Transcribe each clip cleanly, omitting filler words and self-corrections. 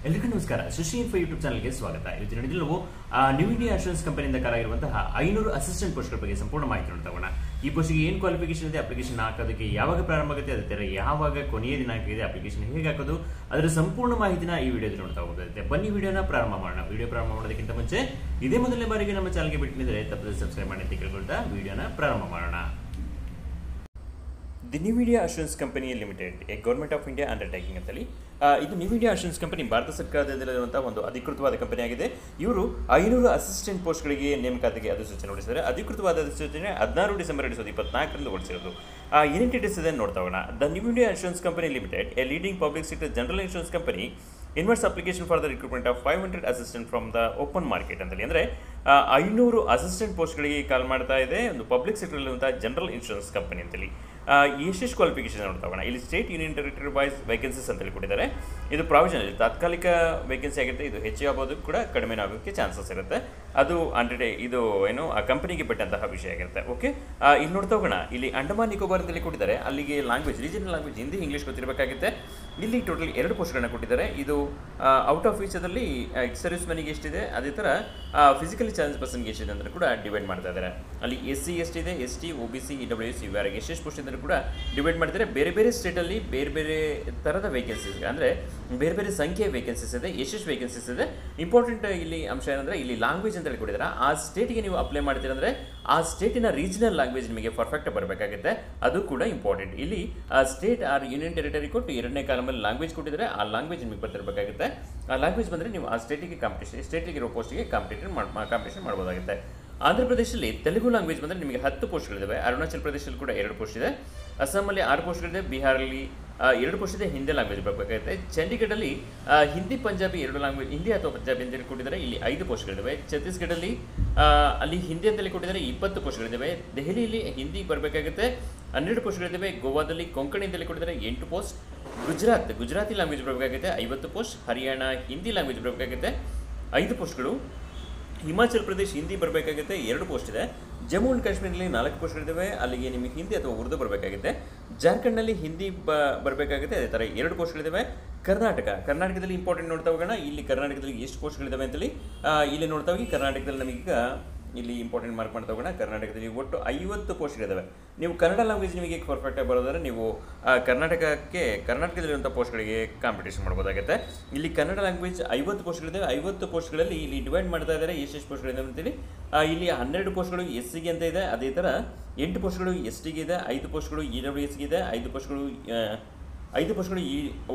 ಎಲ್ಲರಿಗೂ ನಮಸ್ಕಾರ. ಸುಶಿ info YouTube ಚಾನಲ್ಗೆ ಸ್ವಾಗತ. ಇವತ್ತಿನ ನಾವು ನ್ಯೂ ಇಂಡಿಯಾ ಅಶ್ಯೂರೆನ್ಸ್ ಕಂಪನಿಯಿಂದ ಕರೆಯಿರುವಂತಹ 500 ಅಸಿಸ್ಟೆಂಟ್ ಪೋಸ್ಟ್ಗಳ ಬಗ್ಗೆ ಸಂಪೂರ್ಣ ಮಾಹಿತಿ ನೋಡ್ತಗೋಣ. ಈ ಪೋಸ್ಟ್ಗೆ ಏನು ಕ್ವಾಲಿಫಿಕೇಶನ್ ಇದೆ, ಅಪ್ಲಿಕೇಶನ್ ಹಾಕೋದಕ್ಕೆ ಯಾವಾಗ ಪ್ರಾರಂಭ ಆಗುತ್ತೆ, ಅದೇ ತರ ಯಾವಾಗ ಕೊನೆಯ ದಿನಾಂಕ ಇದೆ, ಅಪ್ಲಿಕೇಶನ್ ಹೇಗೆ ಹಾಕೋದು, ಅದರ ಸಂಪೂರ್ಣ ಮಾಹಿತಿನ ಈ ವಿಡಿಯೋದಲ್ಲಿ ನೋಡ್ತಾ ಹೋಗುತ್ತೆ. ಬನ್ನಿ ವಿಡಿಯೋನ ಪ್ರಾರಂಭ ಮಾಡೋಣ. ವಿಡಿಯೋ ಪ್ರಾರಂಭ ಮಾಡೋದಕ್ಕಿಂತ ಮುಂಚೆ ಇದೇ ಮೊದಲನೇ ಬಾರಿಗೆ ನಮ್ಮ ಚಾನಲ್ಗೆ ಬಿಟ್ಟಿದ್ರೆ ತಪ್ಪದೆ ಸಬ್ಸ್ಕ್ರೈಬ್ ಮಾಡಿ ಅಂತ ಕೇಳ್ಕೊಳ್ತಾ ವಿಡಿಯೋನ ಪ್ರಾರಂಭ ಮಾಡೋಣ. The New India assurance company limited a government of India undertaking ಅಂತೇಳಿ ಇದು ನ್ಯೂ ಇಂಡಿಯಾ ಅಶ್ಯೂರೆನ್ಸ್ ಕಂಪನಿ ಭಾರತ ಸರ್ಕಾರದಲ್ಲಿರುವಂತಹ ಒಂದು ಅಧಿಕೃತವಾದ ಕಂಪನಿಯಾಗಿದೆ. ಇವರು 500 ಅಸಿಸ್ಟೆಂಟ್ ಪೋಸ್ಟ್ಗಳಿಗೆ ನೇಮಕಾತಿಗೆ ಅಧಿಸೂಚನೆ ಹೊರಡಿಸಿದ್ದಾರೆ. ಅಧಿಕೃತವಾದ ಅಧಿಸೂಚನೆ 16 ಡಿಸೆಂಬರ್ 2024 ಹೊರಡಿಸಿರೋದು. ಏನೇನು ಡೀಟೇಲ್ಸ್ ಇದೆ ನೋಡ್ತಾ ಹೋಗೋಣ. The new India assurance company limited a leading public sector general insurance company invites application for the recruitment of 500 assistant from the open market ಅಂತೇಳಿ ಅಂದರೆ 500 ಅಸಿಸ್ಟೆಂಟ್ ಪೋಸ್ಟ್ಗಳಿಗೆ ಕಾಲ್ ಮಾಡ್ತಾ ಇದೆ ಒಂದು ಪಬ್ಲಿಕ್ ಸೆಕ್ಟರ್ಲ್ಲಿರುವಂಥ ಜನರಲ್ ಇನ್ಶೂರೆನ್ಸ್ ಕಂಪನಿ ಅಂತೇಳಿ. ಎಷ್ಟೆಷ್ಟು ಕ್ವಾಲಿಫಿಕೇಶನ್ ನೋಡ್ತಾ ಹೋಗೋಣ. ಇಲ್ಲಿ state union territory wise vacancies ಅಂತೇಳಿ ಕೊಟ್ಟಿದ್ದಾರೆ. ಇದು ಪ್ರಾವಿಷನಲ್, ತಾತ್ಕಾಲಿಕ ವೇಕೆನ್ಸಿ ಆಗುತ್ತೆ. ಇದು ಹೆಚ್ಚು ಆಗೋದು ಕೂಡ ಕಡಿಮೆ ಆಗೋಕ್ಕೆ ಚಾನ್ಸಸ್ ಇರುತ್ತೆ. ಅದು ಇದು ಏನು ಆ ಕಂಪನಿಗೆ ಬಿಟ್ಟಂತಹ ವಿಷಯ ಆಗಿರುತ್ತೆ. ಓಕೆ, ಇಲ್ಲಿ ನೋಡ್ತಾ ಹೋಗೋಣ. ಇಲ್ಲಿ ಅಂಡಮಾನ್ ನಿಕೋಬಾರ್ ಅಂತೇಳಿ ಕೊಟ್ಟಿದ್ದಾರೆ. ಅಲ್ಲಿಗೆ language, regional language Hindi, English ಗೊತ್ತಿರಬೇಕಾಗುತ್ತೆ. ಇಲ್ಲಿ ಟೋಟಲ್ 2 ಪೋಸ್ಟ್ಗಳನ್ನ ಕೊಟ್ಟಿದ್ದಾರೆ. ಇದು ಔಟ್ ಆಫ್ ಈಚದಲ್ಲಿ ಸರ್ವಿಸ್ ಮೆನಿಗೆ ಎಷ್ಟಿದೆ, ಅದೇ ಥರ ಫಿಸಿಕಲಿ ಚಾಲೆಂಜ್ ಪರ್ಸನ್ಗೆ ಎಷ್ಟಿದೆ ಅಂತ ಕೂಡ ಡಿವೈಡ್ ಮಾಡ್ತಾ ಇದ್ದಾರೆ. ಅಲ್ಲಿ SC ಎಷ್ಟಿದೆ, ST, OBC, EWS ಇವರಿಗೆ ಎಷ್ಟೆಷ್ಟು ಪೋಸ್ಟ್ ಇದೆ ಕೂಡ ಡಿವೈಡ್ ಮಾಡಿದರೆ ಬೇರೆ ಬೇರೆ ಸ್ಟೇಟಲ್ಲಿ ಬೇರೆ ಬೇರೆ ಥರದ ವೇಕೆನ್ಸೀಸ್ ಇದೆ, ಅಂದರೆ ಬೇರೆ ಬೇರೆ ಸಂಖ್ಯೆಯ ವೇಕೆನ್ಸೀಸ್ ಇದೆ, ಎಷ್ಟೆಷ್ಟು ವೇಕೆನ್ಸೀಸ್ ಇದೆ. ಇಂಪಾರ್ಟೆಂಟ್ ಇಲ್ಲಿ ಅಂಶ ಏನಂದರೆ ಇಲ್ಲಿ ಲ್ಯಾಂಗ್ವೇಜ್ ಅಂತ ಹೇಳಿಕೊಟ್ಟಿದ್ದಾರೆ. ಆ ಸ್ಟೇಟಿಗೆ ನೀವು ಅಪ್ಲೈ ಮಾಡ್ತೀರಂದರೆ ಆ ಸ್ಟೇಟಿನ ರೀಜನಲ್ ಲ್ಯಾಂಗ್ವೇಜ್ ನಿಮಗೆ ಪರ್ಫೆಕ್ಟ್ ಬರಬೇಕಾಗುತ್ತೆ. ಅದು ಕೂಡ ಇಂಪಾರ್ಟೆಂಟ್. ಇಲ್ಲಿ ಸ್ಟೇಟ್ ಆರ್ ಯೂನಿಯನ್ ಟೆರಿಟರಿ ಕೊಟ್ಟು 2ನೇ ಕಾಲಮಲ್ಲಿ ಲ್ಯಾಂಗ್ವೇಜ್ ಕೊಟ್ಟಿದ್ದಾರೆ. ಆ ಲ್ಯಾಂಗ್ವೇಜ್ ನಿಮಗೆ ಬರ್ತಿರಬೇಕಾಗುತ್ತೆ. ಆ ಲ್ಯಾಂಗ್ವೇಜ್ ಬಂದರೆ ನೀವು ಆ ಸ್ಟೇಟಿಗೆ ಸ್ಟೇಟಿಗೆ ಇರೋ ಪೋಸ್ಟಿಗೆ ಕಾಂಪಿಟೇಷನ್ ಮಾಡ್ಬೋದಾಗುತ್ತೆ. ಆಂಧ್ರ ಪ್ರದೇಶದಲ್ಲಿ ತೆಲುಗು ಲ್ಯಾಂಗ್ವೇಜ್ ಬಂದರೆ ನಿಮಗೆ 10 ಪೋಸ್ಟ್ಗಳಿವೆ. ಅರುಣಾಚಲ್ ಪ್ರದೇಶದಲ್ಲಿ ಕೂಡ 2 ಪೋಸ್ಟ್ ಇದೆ. ಅಸ್ಸಾಮಲ್ಲಿ 6 ಪೋಸ್ಟ್ಗಳಿದೆ. ಬಿಹಾರಲ್ಲಿ 2 ಪೋಸ್ಟ್ ಇದೆ. ಹಿಂದಿ ಲ್ಯಾಂಗ್ವೇಜ್ ಬರಬೇಕಾಗುತ್ತೆ. ಚಂಡೀಗಢಲ್ಲಿ ಹಿಂದಿ, ಪಂಜಾಬಿ 2 ಲ್ಯಾಂಗ್ವೇಜ್, ಹಿಂದಿ ಅಥವಾ ಪಂಜಾಬಿ ಅಂತೇಳಿ ಕೊಟ್ಟಿದ್ದಾರೆ. ಇಲ್ಲಿ 5 ಪೋಸ್ಟ್ಗಳಿವೆ. ಛತ್ತೀಸ್ಗಢಲ್ಲಿ ಅಲ್ಲಿ ಹಿಂದಿ ಅಂತೇಳಿ ಕೊಟ್ಟಿದ್ದಾರೆ. 20 ಪೋಸ್ಟ್ಗಳಿದ್ದಾವೆ. ದೆಹಲಿಯಲ್ಲಿ ಹಿಂದಿ ಬರಬೇಕಾಗುತ್ತೆ. 12 ಪೋಸ್ಟ್ಗಳಿದ್ದಾವೆ. ಗೋವಾದಲ್ಲಿ ಕೊಂಕಣಿ ಅಂತೇಳಿ ಕೊಟ್ಟಿದ್ದಾರೆ. 8 ಪೋಸ್ಟ್. ಗುಜರಾತಿ ಲ್ಯಾಂಗ್ವೇಜ್ ಬರಬೇಕಾಗುತ್ತೆ. 50 ಪೋಸ್ಟ್. ಹರಿಯಾಣ ಹಿಂದಿ ಲ್ಯಾಂಗ್ವೇಜ್ ಬರಬೇಕಾಗುತ್ತೆ. 5 ಪೋಸ್ಟ್ಗಳು. ಹಿಮಾಚಲ್ ಪ್ರದೇಶ್ ಹಿಂದಿ ಬರಬೇಕಾಗುತ್ತೆ. 2 ಪೋಸ್ಟ್ ಇದೆ. ಜಮ್ಮು ಆ್ಯಂಡ್ ಕಾಶ್ಮೀರಲ್ಲಿ 4 ಪೋಸ್ಟ್ಗಳಿದ್ದಾವೆ. ಅಲ್ಲಿಗೆ ನಿಮಗೆ ಹಿಂದಿ ಅಥವಾ ಉರ್ದು ಬರಬೇಕಾಗುತ್ತೆ. ಜಾರ್ಖಂಡ್ನಲ್ಲಿ ಹಿಂದಿ ಬರಬೇಕಾಗುತ್ತೆ. ಅದೇ ಥರ 2 ಪೋಸ್ಟ್ಗಳಿದ್ದಾವೆ. ಕರ್ನಾಟಕದಲ್ಲಿ ಇಂಪಾರ್ಟೆಂಟ್ ನೋಡ್ತಾ ಹೋಗೋಣ. ಇಲ್ಲಿ ಕರ್ನಾಟಕದಲ್ಲಿ ಎಷ್ಟು ಪೋಸ್ಟ್ಗಳಿದ್ದಾವೆ ಅಂತೇಳಿ ಇಲ್ಲಿ ನೋಡ್ತಾ ಹೋಗಿ. ಕರ್ನಾಟಕದಲ್ಲಿ ನಮಗೀಗ ಇಲ್ಲಿ ಇಂಪಾರ್ಟೆಂಟ್ ಮಾರ್ಕ್ ಮಾಡ್ತಾ ಹೋಗೋಣ. ಕರ್ನಾಟಕದಲ್ಲಿ ಒಟ್ಟು 50 ಪೋಸ್ಟ್ಗಳಿದ್ದಾವೆ. ನೀವು ಕನ್ನಡ ಲ್ಯಾಂಗ್ವೇಜ್ ನಿಮಗೆ ಪರ್ಫೆಕ್ಟಾಗಿ ಬರೋದಾದ್ರೆ ನೀವು ಕರ್ನಾಟಕದಲ್ಲಿರುವಂಥ ಪೋಸ್ಟ್ಗಳಿಗೆ ಕಾಂಪಿಟೇಷನ್ ಮಾಡ್ಬೋದಾಗುತ್ತೆ. ಇಲ್ಲಿ ಕನ್ನಡ ಲ್ಯಾಂಗ್ವೇಜ್ 50 ಪೋಸ್ಟ್ಗಳಿದ್ದಾವೆ. 50 ಪೋಸ್ಟ್ಗಳಲ್ಲಿ ಇಲ್ಲಿ ಡಿವೈಡ್ ಮಾಡ್ತಾ ಇದ್ದಾರೆ ಎಷ್ಟು ಪೋಸ್ಟ್ಗಳಿದ್ದಾವೆ ಅಂತೇಳಿ. ಇಲ್ಲಿ 12 ಪೋಸ್ಟ್ಗಳು SCಗೆ ಅಂತ ಇದೆ. ಅದೇ ಥರ 8 ಪೋಸ್ಟ್ಗಳು STಗೆ ಇದೆ. 5 ಪೋಸ್ಟ್ಗಳು EWSಗೆ ಇದೆ. 5 ಪೋಸ್ಟ್ಗಳು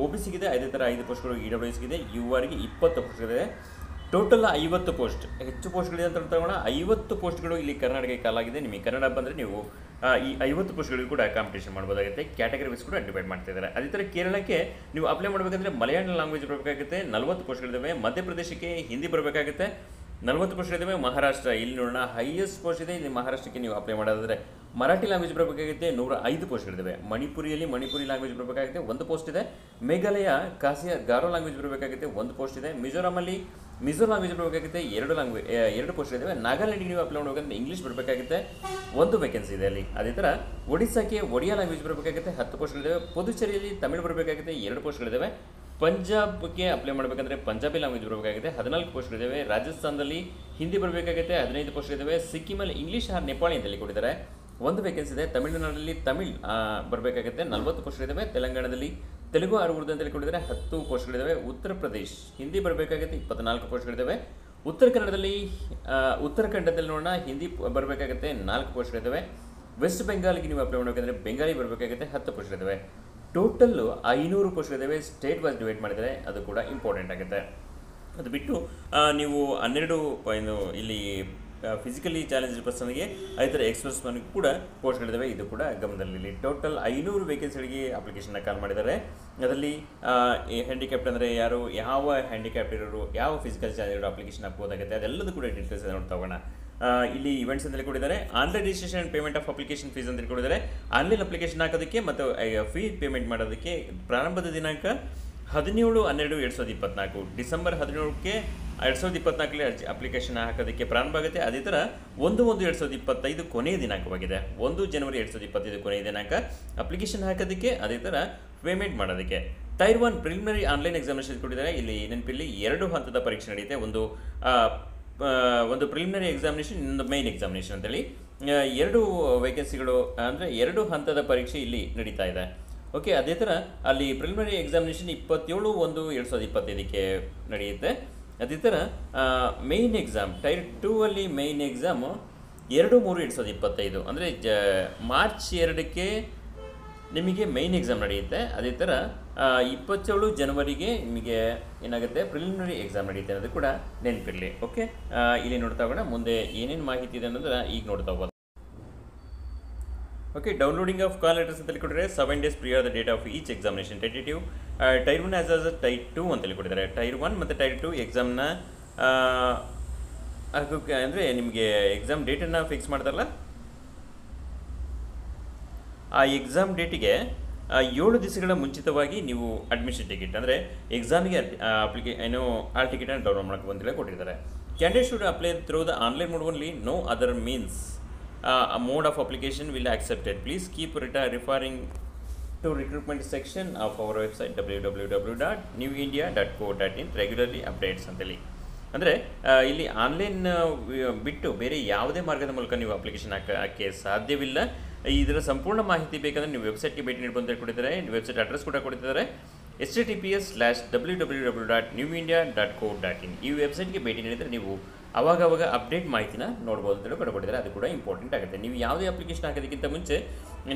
OBCಗೆ ಇದೆ. ಅದೇ ಥರ 5 ಪೋಸ್ಟ್ಗಳು EWSಗೆ. URಗೆ 20 ಪೋಸ್ಟ್ಗಳಿದೆ. Total 50 post. ಹೆಚ್ಚು ಪೋಸ್ಟ್ಗಳಿದೆ ಅಂತ ತಗೋಣ. 50 ಪೋಸ್ಟ್ಗಳು ಇಲ್ಲಿ ಕರ್ನಾಟಕಕ್ಕೆ ಕಾಲಾಗಿದೆ. ನಿಮಗೆ ಕನ್ನಡ ಬಂದರೆ ನೀವು ಈ 50 ಪೋಸ್ಟ್ಗಳಿಗೂ ಕೂಡ ಕಾಂಪಿಟೇಷನ್ ಮಾಡ್ಬೋದಾಗುತ್ತೆ. ಕ್ಯಾಟಗರಿ ವೈಸ್ ಕೂಡ ಡಿವೈಡ್ ಮಾಡ್ತಿದ್ದಾರೆ. ಅದೇ ಥರ ಕೇರಳಕ್ಕೆ ನೀವು ಅಪ್ಲೈ ಮಾಡಬೇಕಂದ್ರೆ ಮಲಯಾಳಂ ಲ್ಯಾಂಗ್ವೇಜ್ ಬರಬೇಕಾಗುತ್ತೆ. 40 ಪೋಸ್ಟ್ಗಳಿದ್ದಾವೆ. ಮಧ್ಯಪ್ರದೇಶಕ್ಕೆ ಹಿಂದಿ ಬರಬೇಕಾಗುತ್ತೆ. 40 ಪೋಸ್ಟ್ಗಳಿದ್ದಾವೆ. ಮಹಾರಾಷ್ಟ್ರ ಇಲ್ಲಿ ನೋಡೋಣ, ಹೈಯೆಸ್ಟ್ ಪೋಸ್ಟ್ ಇದೆ. ಇಲ್ಲಿ ಮಹಾರಾಷ್ಟ್ರಕ್ಕೆ ನೀವು ಅಪ್ಲೈ ಮಾಡೋದಾದರೆ ಮರಾಠಿ ಲ್ಯಾಂಗ್ವೇಜ್ ಬರಬೇಕಾಗುತ್ತೆ. 105 ಪೋಸ್ಟ್ಗಳಿದ್ದಾವೆ. ಮಣಿಪುರಿ ಲ್ಯಾಂಗ್ವೇಜ್ ಬರಬೇಕಾಗುತ್ತೆ. 1 ಪೋಸ್ಟ್ ಇದೆ. ಮೇಘಾಲಯ ಗಾರೋ ಲ್ಯಾಂಗ್ವೇಜ್ ಬರಬೇಕಾಗುತ್ತೆ. 1 ಪೋಸ್ಟ್ ಇದೆ. ಮಿಜೋರಾಮಲ್ಲಿ ಮಿಜೋ ಲ್ಯಾಂಗ್ವೇಜ್ ಬರಬೇಕಾಗುತ್ತೆ. 2 ಪೋಸ್ಟ್ಗಳಿದ್ದಾವೆ. ನಾಗಾಲ್ಯಾಂಡಿಗೆ ನೀವು ಅಪ್ಲೈ ಮಾಡಬೇಕಂದ್ರೆ ಇಂಗ್ಲೀಷ್ ಬರಬೇಕಾಗುತ್ತೆ. 1 ವೇಕೆನ್ಸಿ ಇದೆ ಅಲ್ಲಿ. ಅದೇ ಥರ ಒಡಿಸ್ಸಾಕ್ಕೆ ಒಡಿಯಾ ಲ್ಯಾಂಗ್ವೇಜ್ ಬರಬೇಕಾಗುತ್ತೆ. 10 ಪೋಸ್ಟ್ಗಳಿದ್ದಾವೆ. ಪುದುಚೇರಿಯಲ್ಲಿ ತಮಿಳು ಬರಬೇಕಾಗುತ್ತೆ. 2 ಪೋಸ್ಟ್ಗಳಿದ್ದಾವೆ. ಪಂಜಾಬ್ಗೆ ಅಪ್ಲೈ ಮಾಡಬೇಕಂದ್ರೆ ಪಂಜಾಬಿ ಲ್ಯಾಂಗ್ವೇಜ್ ಬರಬೇಕಾಗುತ್ತೆ. 14 ಪೋಸ್ಟ್ಗಳಿದ್ದಾವೆ. ರಾಜಸ್ಥಾನದಲ್ಲಿ ಹಿಂದಿ ಬರಬೇಕಾಗುತ್ತೆ. 15 ಪೋಸ್ಟ್ಗಳಿದ್ದಾವೆ. ಸಿಕ್ಕಿಮಲ್ಲಿ ಇಂಗ್ಲೀಷ್ ಆರ್ ನೇಪಾಳಿ ಅಂತೇಳಿ ಕೊಟ್ಟಿದ್ದಾರೆ. 1 ವೇಕೆನ್ಸಿ ಇದೆ. ತಮಿಳುನಾಡಲ್ಲಿ ತಮಿಳ್ ಬರಬೇಕಾಗುತ್ತೆ. 40 ಪೋಸ್ಟ್ಗಳಿದ್ದಾವೆ. ತೆಲಂಗಾಣದಲ್ಲಿ ತೆಲುಗು ಆರ್ ಉರ್ದು ಅಂತೇಳಿ ಕೊಟ್ಟಿದ್ದಾರೆ. 10 ಪೋಸ್ಟ್ಗಳಿದ್ದಾವೆ. ಉತ್ತರ ಪ್ರದೇಶ್ ಹಿಂದಿ ಬರಬೇಕಾಗುತ್ತೆ. 24 ಪೋಸ್ಟ್ಗಳಿದ್ದಾವೆ. ಉತ್ತರಾಖಂಡದಲ್ಲಿ ನೋಡೋಣ, ಹಿಂದಿ ಬರಬೇಕಾಗುತ್ತೆ. 4 ಪೋಸ್ಟ್ಗಳಿದ್ದಾವೆ. ವೆಸ್ಟ್ ಬೆಂಗಾಲ್ಗೆ ನೀವು ಅಪ್ಲೈ ಮಾಡಬೇಕಂದ್ರೆ ಬೆಂಗಾಲಿ ಬರಬೇಕಾಗುತ್ತೆ. 10 ಪೋಸ್ಟ್ಗಳಿದ್ದಾವೆ. ಟೋಟಲ್ಲು 500 ಪೋಸ್ಟ್ಗಳಿದ್ದಾವೆ. ಸ್ಟೇಟ್ ವೈಸ್ ಡಿವೈಡ್ ಮಾಡಿದರೆ ಅದು ಕೂಡ ಇಂಪಾರ್ಟೆಂಟ್ ಆಗುತ್ತೆ. ಅದು ಬಿಟ್ಟು ನೀವು 12 ಇಲ್ಲಿ ಫಿಸಿಕಲಿ ಚಾಲೆಂಜ್ ಪರ್ಸನ್ಗೆ ಅದೇ ಥರ ಎಕ್ಸ್ಪ್ರೆಸ್ ಮನ್ಗೆ ಕೂಡ ಪೋಸ್ಟ್ಗಳಿದ್ದಾವೆ. ಇದು ಕೂಡ ಗಮನದಲ್ಲಿ. ಟೋಟಲ್ 500 ವೇಕೆನ್ಸಿಗಳಿಗೆ ಅಪ್ಲಿಕೇಶನ್ನ ಕಾಲ್ ಮಾಡಿದ್ದಾರೆ. ಅದರಲ್ಲಿ ಹ್ಯಾಂಡಿಕ್ಯಾಪ್ಟ್ ಅಂದರೆ ಯಾರು, ಯಾವ ಹ್ಯಾಂಡಿಕ್ಯಾಪ್ಟ್ ಇರೋರು, ಯಾವ ಫಿಸಿಕಲ್ ಚಾಲೆಂಜ್ ಇರೋ ಅಪ್ಲಿಕೇಶನ್ ಹಾಕ್ಬೋದಾಗುತ್ತೆ, ಅದೆಲ್ಲದೂ ಕೂಡ ಡೀಟೇಲ್ಸ್ ನೋಡ್ತಾ ಹೋಗೋಣ. ಇಲ್ಲಿ ಇವೆಂಟ್ಸ್ ಅಂತೇಳಿ ಕೊಟ್ಟಿದ್ದಾರೆ. Online registration and payment of application fees ಅಂತೇಳಿ ಕೊಟ್ಟಿದ್ದಾರೆ. ಆನ್ಲೈನ್ ಅಪ್ಲಿಕೇಶನ್ ಹಾಕೋದಕ್ಕೆ ಮತ್ತು ಫೀ ಪೇಮೆಂಟ್ ಮಾಡೋದಕ್ಕೆ ಪ್ರಾರಂಭದ ದಿನಾಂಕ 17/12/2024 ಡಿಸೆಂಬರ್ 17ಕ್ಕೆ 2024 ಅಪ್ಲಿಕೇಶನ್ ಹಾಕೋದಕ್ಕೆ ಪ್ರಾರಂಭ ಆಗುತ್ತೆ. ಅದೇ ಥರ 1/1/2025 ಕೊನೆಯ ದಿನಾಂಕವಾಗಿದೆ. 1 ಜನವರಿ 2025 ಕೊನೆಯ ದಿನಾಂಕ ಅಪ್ಲಿಕೇಶನ್ ಹಾಕೋದಕ್ಕೆ. ಅದೇ ಥರ ಪೇಮೆಂಟ್ ಮಾಡೋದಕ್ಕೆ ಟೈರ್ 1 ಪ್ರಿಲಿಮಿನರಿ ಆನ್ಲೈನ್ ಎಕ್ಸಾಮಿನೇಷನ್ ಕೊಟ್ಟಿದ್ದಾರೆ. ಇಲ್ಲಿ ನೆನಪಿಲ್ಲಿ 2 ಹಂತದ ಪರೀಕ್ಷೆ ನಡೆಯುತ್ತೆ. ಒಂದು ಪ್ರಿಲಿಮಿನರಿ ಎಕ್ಸಾಮಿನೇಷನ್, ಇನ್ನೊಂದು ಮೈನ್ ಎಕ್ಸಾಮಿನೇಷನ್ ಅಂತೇಳಿ 2 ವೇಕೆನ್ಸಿಗಳು ಅಂದರೆ 2 ಹಂತದ ಪರೀಕ್ಷೆ ಇಲ್ಲಿ ನಡೀತಾ ಇದೆ. ಓಕೆ, ಅದೇ ಥರ ಅಲ್ಲಿ ಪ್ರಿಲಿಮಿನರಿ ಎಕ್ಸಾಮಿನೇಷನ್ 27/1/2025ಕ್ಕೆ ನಡೆಯುತ್ತೆ. ಅದೇ ಥರ ಮೈನ್ ಎಕ್ಸಾಮ್ ಟೈರ್ 2 ಅಲ್ಲಿ ಮೈನ್ ಎಕ್ಸಾಮು 2/3/2025 ಅಂದರೆ ಮಾರ್ಚ್ 2ಕ್ಕೆ ನಿಮಗೆ ಮೈನ್ ಎಕ್ಸಾಮ್ ನಡೆಯುತ್ತೆ. ಅದೇ ಥರ 27 ಜನವರಿಗೆ ನಿಮಗೆ ಏನಾಗುತ್ತೆ ಪ್ರಿಲಿಮಿನರಿ ಎಕ್ಸಾಮ್ ನಡೆಯುತ್ತೆ ಅನ್ನೋದು ಕೂಡ ನೆನಪಿರಲಿ. ಓಕೆ, ಇಲ್ಲಿ ನೋಡ್ತಾ ಹೋಗೋಣ ಮುಂದೆ ಏನೇನು ಮಾಹಿತಿ ಇದೆ ಅನ್ನೋದನ್ನ ಈಗ ನೋಡ್ತಾ ಹೋಗೋದು. Okay, downloading of call letters ಅಂತೇಳಿ ಕೊಟ್ಟಿದ್ದಾರೆ. 7 days prior the date of each examination tentative. Tier 1 as tier 2 ಅಂತೇಳಿ ಕೊಟ್ಟಿದ್ದಾರೆ. ಟೈರ್ 1 ಮತ್ತು ಟೈರ್ 2 ಎಕ್ಸಾಮ್ನ ಅಂದರೆ ನಿಮಗೆ ಎಕ್ಸಾಮ್ ಡೇಟನ್ನು ಫಿಕ್ಸ್ ಮಾಡ್ತಾರಲ್ಲ, ಆ ಎಕ್ಸಾಮ್ ಡೇಟಿಗೆ 7 ದಿವಸಗಳ ಮುಂಚಿತವಾಗಿ ನೀವು ಅಡ್ಮಿಷನ್ ಟಿಕೆಟ್ ಅಂದರೆ ಎಕ್ಸಾಮಿಗೆ ಆಲ್ ಟಿಕೆಟನ್ನು ಡೌನ್ಲೋಡ್ ಮಾಡ್ಕೊಂಡು ಅಂತೇಳಿ ಕೊಟ್ಟಿದ್ದಾರೆ. Candidate should apply through the online mode only, no other means a mode of application will accepted. Please keep referring to recruitment section of our website www.newindia.co.in regularly updates ಅಂತೇಳಿ. ಅಂದರೆ ಇಲ್ಲಿ online ಬಿಟ್ಟು ಬೇರೆ ಯಾವುದೇ ಮಾರ್ಗದ ಮೂಲಕ ನೀವು ಅಪ್ಲಿಕೇಶನ್ ಹಾಕೋಕ್ಕೆ ಸಾಧ್ಯವಿಲ್ಲ. ಇದರ ಸಂಪೂರ್ಣ ಮಾಹಿತಿ ಬೇಕಂದರೆ ನೀವು ವೆಬ್ಸೈಟ್ಗೆ ಭೇಟಿ ನೀಡಬಹುದು ಅಂತ ಕೊಟ್ಟಿದ್ದಾರೆ. ವೆಬ್ಸೈಟ್ ಅಡ್ರೆಸ್ ಕೂಡ ಕೊಟ್ಟಿದ್ದಾರೆ, https://www.newindia.co.in. ಈ ವೆಬ್ಸೈಟ್ಗೆ ಭೇಟಿ ನೀಡಿದರೆ ನೀವು ಅವಾಗ ಅಪ್ಡೇಟ್ ಮಾಹಿತಿನ ನೋಡ್ಬೋದು ಅಂತೇಳಿ ಕೂಡ ಕೊಟ್ಟಿದ್ದಾರೆ. ಅದು ಕೂಡ ಇಂಪಾರ್ಟೆಂಟ್ ಆಗುತ್ತೆ. ನೀವು ಯಾವುದೇ ಅಪ್ಲಿಕೇಶನ್ ಹಾಕೋದಕ್ಕಿಂತ ಮುಂಚೆ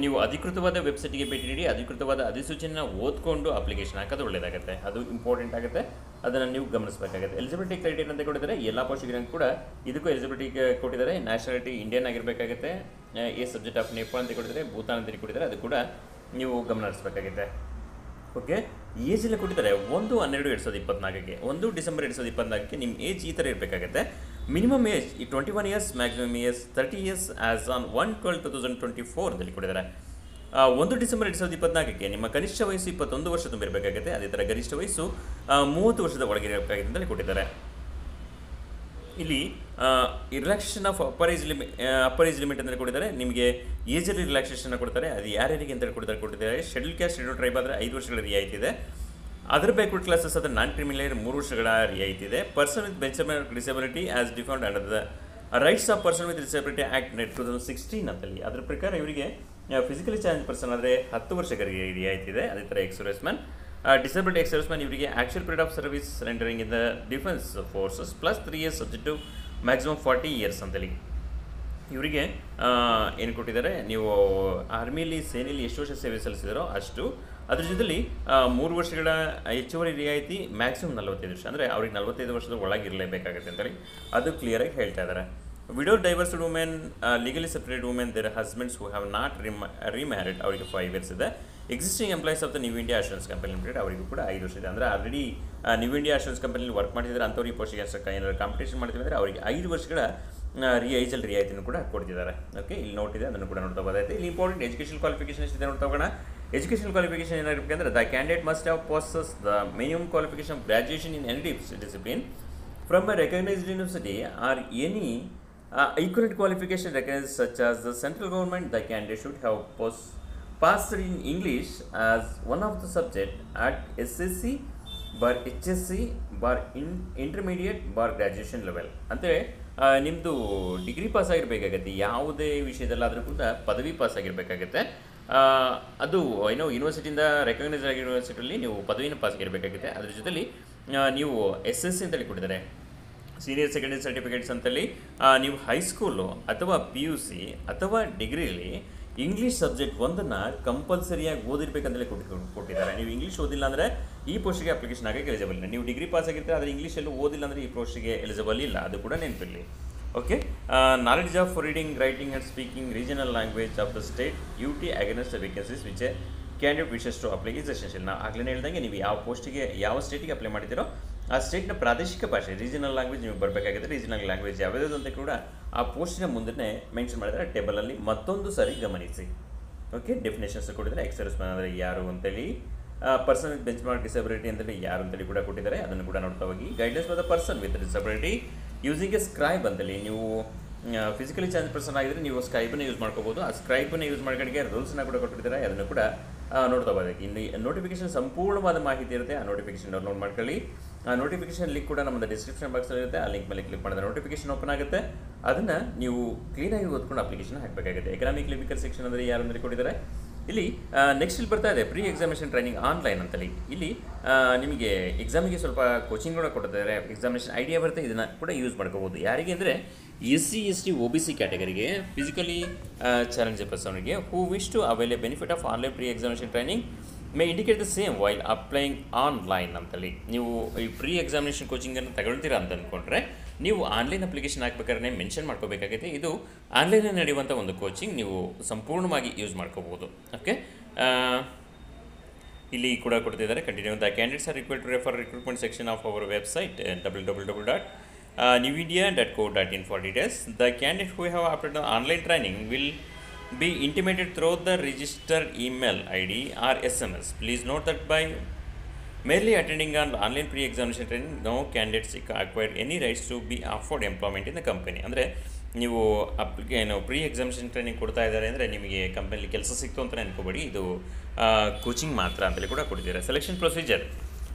ನೀವು ಅಧಿಕೃತವಾದ ವೆಬ್ಸೈಟ್ಗೆ ಭೇಟಿ ನೀಡಿ ಅಧಿಕೃತವಾದ ಅಧಿಸೂಚನೆಯನ್ನು ಓದ್ಕೊಂಡು ಅಪ್ಲಿಕೇಶನ್ ಹಾಕೋದು ಒಳ್ಳೆಯದಾಗುತ್ತೆ. ಅದು ಇಂಪಾರ್ಟೆಂಟ್ ಆಗುತ್ತೆ, ಅದನ್ನು ನೀವು ಗಮನಿಸಬೇಕಾಗುತ್ತೆ. ಎಲಿಜಿಬಿಲಿಟಿ ಕ್ರೈಟೀರಿಯಾ ಅಂತ ಕೊಟ್ಟಿದ್ದಾರೆ. ಎಲ್ಲ ಪೋಸ್ಟ್ಗಳಿಗೆ ಕೂಡ ಇದಕ್ಕೂ ಎಲಿಜಿಬಿಲಿಟಿ ಕೊಟ್ಟಿದ್ದಾರೆ. ನ್ಯಾಷನಾಲಿಟಿ ಇಂಡಿಯನ್ ಆಗಿರಬೇಕಾಗುತ್ತೆ. ಎ ಸಬ್ಜೆಕ್ಟ್ ಆಫ್ ನೇಪಾಳ ಅಂತ ಕೊಟ್ಟಿದ್ದಾರೆ, ಭೂತಾನ್ ಅಂತ ಕೊಟ್ಟಿದ್ದಾರೆ. ಅದು ಕೂಡ ನೀವು ಗಮನ ಹರಿಸಬೇಕಾಗುತ್ತೆ. ಓಕೆ, ಏಜ್ ಎಲ್ಲ ಕೊಟ್ಟಿದ್ದಾರೆ. 1/12/2024ಗೆ 1 ಡಿಸೆಂಬರ್ 2024ಕ್ಕೆ ನಿಮ್ಮ ಏಜ್ ಈ ಥರ ಇರಬೇಕಾಗುತ್ತೆ. Minimum age 21 years, maximum age 30 years as on 1/12/2024 ಅಂತೇಳಿ ಕೊಟ್ಟಿದ್ದಾರೆ. 1 ಡಿಸೆಂಬರ್ 2024ಕ್ಕೆ ನಿಮ್ಮ ಕನಿಷ್ಠ ವಯಸ್ಸು 21 ವರ್ಷ ತುಂಬಿರಬೇಕಾಗುತ್ತೆ. ಅದೇ ಥರ ಗರಿಷ್ಠ ವಯಸ್ಸು 30 ವರ್ಷದ ಒಳಗೆ ಇರಬೇಕಾಗುತ್ತೆ ಅಂತೇಳಿ ಕೊಟ್ಟಿದ್ದಾರೆ. ಇಲ್ಲಿ relaxation of upper age limit ಅಂತೇಳಿ ಕೊಟ್ಟಿದ್ದಾರೆ. ನಿಮಗೆ ಏಜಲ್ಲಿ ರಿಲ್ಯಾಕ್ಸೇಷನ್ ಕೊಡ್ತಾರೆ. ಅದು ಯಾರ್ಯಾರಿಗೆ ಅಂತೇಳಿ ಕೊಟ್ಟಿದ್ದಾರೆ. ಶೆಡ್ಯೂಲ್ ಕ್ಯಾಸ್ಟ್, ಶೆಡ್ಯೂಲ್ ಟ್ರೈಬ್ ಆದರೆ 5 ವರ್ಷಗಳ ರಿಯಾಯಿತಿ ಇದೆ. ಅದರ್ ಬ್ಯಾಕ್ವರ್ಡ್ ಕ್ಲಾಸಸ್ ಅದರ ನಾನ್ ಕ್ರಿಮಿನಲ್ 3 ವರ್ಷಗಳ ರಿಯಾಯಿತಿ ಇದೆ. Person with disability as defined under the rights of person with disability act 2016 ಅಂತೇಳಿ. ಅದರ ಪ್ರಕಾರ ಇವರಿಗೆ ಫಿಸಿಕಲಿ ಚಾಲೆಂಜ್ ಪರ್ಸನ್ ಆದರೆ 10 ವರ್ಷಗಳ ರಿಯಾಯಿತಿ ಇದೆ. ಅದೇ ಥರ ಎಕ್ಸ್-ಸರ್ವಿಸ್ಮನ್, ಡಿಸಬಿಲಿಟಿ ಎಕ್ಸ್-ಸರ್ವಿಸ್ಮನ್ ಇವರಿಗೆ actual period of service rendering in the defence forces plus 3 years subject to maximum 40 years ಅಂತೇಳಿ ಇವರಿಗೆ ಏನು ಕೊಟ್ಟಿದ್ದಾರೆ. ನೀವು ಆರ್ಮಿಲಿ ಸೇನೆಯಲ್ಲಿ ಎಷ್ಟು ವರ್ಷ ಸೇವೆ ಸಲ್ಲಿಸಿದಾರೋ ಅಷ್ಟು, ಅದ್ರ ಜೊತೆಲಿ 3 ವರ್ಷಗಳ ಹೆಚ್ಚುವರಿ ರಿಯಾಯಿತಿ, ಮ್ಯಾಕ್ಸಿಮಮ್ 45 ವರ್ಷ ಅಂದರೆ ಅವ್ರಿಗೆ 45 ವರ್ಷದ ಒಳಗಿರಲೇಬೇಕಾಗುತ್ತೆ ಅಂತೇಳಿ ಅದು ಕ್ಲಿಯರಾಗಿ ಹೇಳ್ತಾ ಇದ್ದಾರೆ. Widow divorced women, legally separate women, their husbands who have not remarried ಅವರಿಗೆ 5 years ಇದೆ. Existing employees of the new India assurance company limited ಅವರಿಗೂ ಕೂಡ 5 ವರ್ಷ ಇದೆ. ಅಂದರೆ ಆಲ್ರೆಡಿ ನ್ಯೂ ಇಂಡಿಯಾ ಅಶ್ಯೂರೆನ್ಸ್ ಕಂಪನಿಲಿ ವರ್ಕ್ ಮಾಡಿದರೆ ಅಂಥವ್ರಿಗೆ ಪೋಸ್ಟಿಗೆ ಏನಾದರೂ ಕಾಂಪಿಟೇಷನ್ ಮಾಡ್ತೀವಿ ಅಂದರೆ ಅವರಿಗೆ 5 ವರ್ಷಗಳ ಏಜಲ್ಲಿ ರಿಯಾಯಿತಿನೂ ಕೂಡ ಕೊಡ್ತಿದ್ದಾರೆ. ಓಕೆ, ಇಲ್ಲಿ ನೋಟಿದೆ, ಅದನ್ನು ಕೂಡ ನೋಡ್ತಾ ಹೋಗೋದೈತೆ. ಇಲ್ಲಿ ಇಂಪಾರ್ಟೆಂಟ್ ಎಜುಕೇಷನ್ ಕ್ವಾಲಿಫಿಕೇಷನ್ ಎಷ್ಟಿದೆ ನೋಡ್ತಾ ಹೋಗೋಣ. ಎಜುಕೇಷನ್ ಕ್ವಾಲಿಫಿಕೇಷನ್ ಏನಾಗಿರ್ಬೇಕಂದ್ರೆ the candidate must have possess the minimum qualification of graduation in any discipline from a recognized university or any equivalent qualification recognized such as the central government. The candidate should have passed in English as one of the subject at SSC bar HSC bar intermediate bar graduation level. ಅಂದರೆ ನಿಮ್ಮದು degree pass ಆಗಿರಬೇಕಾಗತ್ತೆ. ಯಾವುದೇ ವಿಷಯದಲ್ಲಾದರೂ ಕೂಡ ಪದವಿ pass ಆಗಿರಬೇಕಾಗತ್ತೆ. ಅದು ಯೂನಿವರ್ಸಿಟಿಯಿಂದ recognise ಆಗಿರೋ ಯೂನಿವರ್ಸಿಟಿಯಲ್ಲಿ ನೀವು ಪದವಿನ pass ಆಗಿರಬೇಕಾಗುತ್ತೆ. ಅದ್ರ ಜೊತೆಲಿ ನೀವು SSC ಅಂತೇಳಿ ಕೊಟ್ಟಿದ್ದಾರೆ, ಸೀನಿಯರ್ ಸೆಕೆಂಡರಿ ಸರ್ಟಿಫಿಕೇಟ್ಸ್ ಅಂತೇಳಿ. ನೀವು ಹೈಸ್ಕೂಲು ಅಥವಾ PUC ಅಥವಾ ಡಿಗ್ರಿಲಿ ಇಂಗ್ಲೀಷ್ ಸಬ್ಜೆಕ್ಟ್ ಒಂದನ್ನು ಕಂಪಲ್ಸರಿಯಾಗಿ ಓದಿರ್ಬೇಕಂತಲೇ ಕೊಟ್ಟಿದ್ದಾರೆ. ನೀವು ಇಂಗ್ಲೀಷ್ ಓದಿಲ್ಲ ಅಂದರೆ ಈ ಪೋಸ್ಟಿಗೆ ಅಪ್ಲಿಕೇಶನ್ ಆಗೋಕ್ಕೆ ಎಲಿಜಿಬಲ್ ಇಲ್ಲ. ನೀವು ಡಿಗ್ರಿ ಪಾಸ್ ಆಗಿರ್ತಾರೆ ಆದರೆ ಇಂಗ್ಲೀಷಲ್ಲೂ ಓದಿಲ್ಲ ಅಂದರೆ ಈ ಪೋಸ್ಟಿಗೆ ಎಲಿಜಿಬಲ್ ಇಲ್ಲ. ಅದು ಕೂಡ ನೆನಪಿರಲಿ. Okay, knowledge of reading, writing and speaking regional language of the state duty against the vacancies which candidate wishes to apply is essential. ನಾವು ಆಗಲೇ ಹೇಳ್ದಂಗೆ ನೀವು ಯಾವ ಪೋಸ್ಟಿಗೆ ಯಾವ ಸ್ಟೇಟಿಗೆ ಅಪ್ಲೈ ಮಾಡ್ತೀರೋ ಆ ಸ್ಟೇಟ್ನ ಪ್ರಾದೇಶಿಕ ಭಾಷೆ ರೀಜನಲ್ ಲ್ಯಾಂಗ್ವೇಜ್ ನಿಮಗೆ ಬರಬೇಕಾಗಿದೆ. ರೀಜನಲ್ ಲ್ಯಾಂಗ್ವೇಜ್ ಯಾವ್ಯಾವುದು ಅಂತ ಕೂಡ ಆ ಪೋಸ್ಟಿನ ಮುಂದೆ ಮೆನ್ಷನ್ ಮಾಡಿದರೆ ಟೇಬಲಲ್ಲಿ ಮತ್ತೊಂದು ಸಾರಿ ಗಮನಿಸಿ. ಓಕೆ, ಡೆಫಿನೇಷನ್ಸ್ ಕೊಟ್ಟಿದ್ದಾರೆ. ಎಕ್ಸ್-ಸರ್ವಿಸ್ಮನ್ ಅಂದರೆ ಯಾರು ಅಂತೇಳಿ, person with bench mark disability ಅಂತೇಳಿ ಯಾರು ಅಂತೇಳಿ ಕೂಡ ಕೊಟ್ಟಿದ್ದಾರೆ. ಅದನ್ನು ಕೂಡ ನೋಡ್ತಾ ಹೋಗಿ. Guidelines for the person with disability using A scribe ಅಂತೇಳಿ. ನೀವು ಫಿಸಿಕಲಿ ಚಾಲೆಂಜ್ ಪರ್ಸನ್ ಆಗಿದ್ರೆ ನೀವು ಸ್ಕ್ರೈಬನ್ನು ಯೂಸ್ ಮಾಡ್ಕೋಬೋದು. ಆ ಸ್ಕ್ರೈಬನ್ನು ಯೂಸ್ ಮಾಡ್ಕೊಂಡಿಗೆ ರೂಲ್ಸ್ನ ಕೂಡ ಕೊಟ್ಟಿದ್ದಾರೆ. ಅದನ್ನು ಕೂಡ ನೋಡ್ತಾ ಹೋಗೋದಕ್ಕೆ ಇಲ್ಲಿ ನೋಟಿಫಿಕೇಶನ್ ಸಂಪೂರ್ಣವಾದ ಮಾಹಿತಿ ಇರುತ್ತೆ. ಆ ನೋಟಿಫಿಕೇಶನ್ ಡೌನ್ಲೋಡ್ ಮಾಡ್ಕೊಳ್ಳಿ. ಆ ನೋಟಿಫಿಕೇಶನ್ ಲಿಂಕ್ ಕೂಡ ನಮ್ಮದು ಡಿಸ್ಕ್ರಿಪ್ಷನ್ ಬಾಕ್ಸಲ್ಲಿ ಇರುತ್ತೆ. ಆ ಲಿಂಕ್ ಮೇಲೆ ಕ್ಲಿಕ್ ಮಾಡಿದ್ರೆ ನೋಟಿಫಿಕೇಶನ್ ಓಪನ್ ಆಗುತ್ತೆ. ಅದನ್ನು ನೀವು ಕ್ಲೀನಾಗಿ ಓದ್ಕೊಂಡು ಅಪ್ಲಿಕೇಶನ್ ಹಾಕಬೇಕಾಗುತ್ತೆ. ಎಕನಾಮಿಕ್ ಲಿಬಿಕಲ್ ಸೆಕ್ಷನ್ ಅಂದರೆ ಯಾರು ಅಂದರೆ ಕೊಟ್ಟಿದ್ದಾರೆ. ಇಲ್ಲಿ ನೆಕ್ಸ್ಟ್ ಇಲ್ಲಿ ಬರ್ತಾ ಇದೆ ಪ್ರೀ ಎಕ್ಸಾಮಿನೇಷನ್ ಟ್ರೈನಿಂಗ್ ಆನ್ಲೈನ್ ಅಂತೇಳಿ. ಇಲ್ಲಿ ನಿಮಗೆ ಎಕ್ಸಾಮಿಗೆ ಸ್ವಲ್ಪ ಕೋಚಿಂಗ್ ಕೂಡ ಕೊಟ್ಟಿದ್ದಾರೆ. ಎಕ್ಸಾಮಿನೇಷನ್ ಐಡಿಯಾ ಬರುತ್ತೆ, ಇದನ್ನು ಕೂಡ ಯೂಸ್ ಮಾಡ್ಕೋಬೋದು. ಯಾರಿಗೆ ಅಂದರೆ SC ST OBC ಕ್ಯಾಟಗರಿಗೆ, ಫಿಸಿಕಲಿ ಚಾಲೆಂಜ್ ಪರ್ಸನ್ಗೆ who wish to avail a benefit of online pre examination training may indicate the same while applying online ಅಂತೇಳಿ. ನೀವು ಈ ಪ್ರೀ ಎಕ್ಸಾಮಿನೇಷನ್ ಕೋಚಿಂಗನ್ನು ತಗೊಳ್ತೀರಾ ಅಂತ ಅಂದ್ಕೊಂಡ್ರೆ ನೀವು ಆನ್ಲೈನ್ ಅಪ್ಲಿಕೇಶನ್ ಹಾಕ್ಬೇಕಾದ್ರೆ ಮೆನ್ಷನ್ ಮಾಡ್ಕೋಬೇಕಾಗುತ್ತೆ. ಇದು ಆನ್ಲೈನಲ್ಲಿ ನಡೆಯುವಂಥ ಒಂದು ಕೋಚಿಂಗ್, ನೀವು ಸಂಪೂರ್ಣವಾಗಿ ಯೂಸ್ ಮಾಡ್ಕೋಬೋದು. ಓಕೆ, ಇಲ್ಲಿ ಕೂಡ ಕೊಡ್ತಿದ್ದಾರೆ. Continue the candidates are required to refer recruitment section of our website www.nvidia.co.in for details. The candidate who have applied on online training will be intimated through the registered email ID or SMS. Please note that by merely attending an online pre-examination training, no candidates acquire any rights to be offered employment in the company. ಅಂದರೆ ನೀವು pre examination training ಕೊಡ್ತಾ ಇದ್ದಾರೆ ಅಂದರೆ ನಿಮಗೆ ಕಂಪನಿಲಿ ಕೆಲಸ ಸಿಕ್ತು ಅಂತಲೇ ಅನ್ಕೋಬೇಡಿ. ಇದು ಕೋಚಿಂಗ್ ಮಾತ್ರ ಅಂತೇಳಿ ಕೂಡ ಕೊಡ್ತಿದ್ದಾರೆ. ಸೆಲೆಕ್ಷನ್ ಪ್ರೊಸೀಜರ್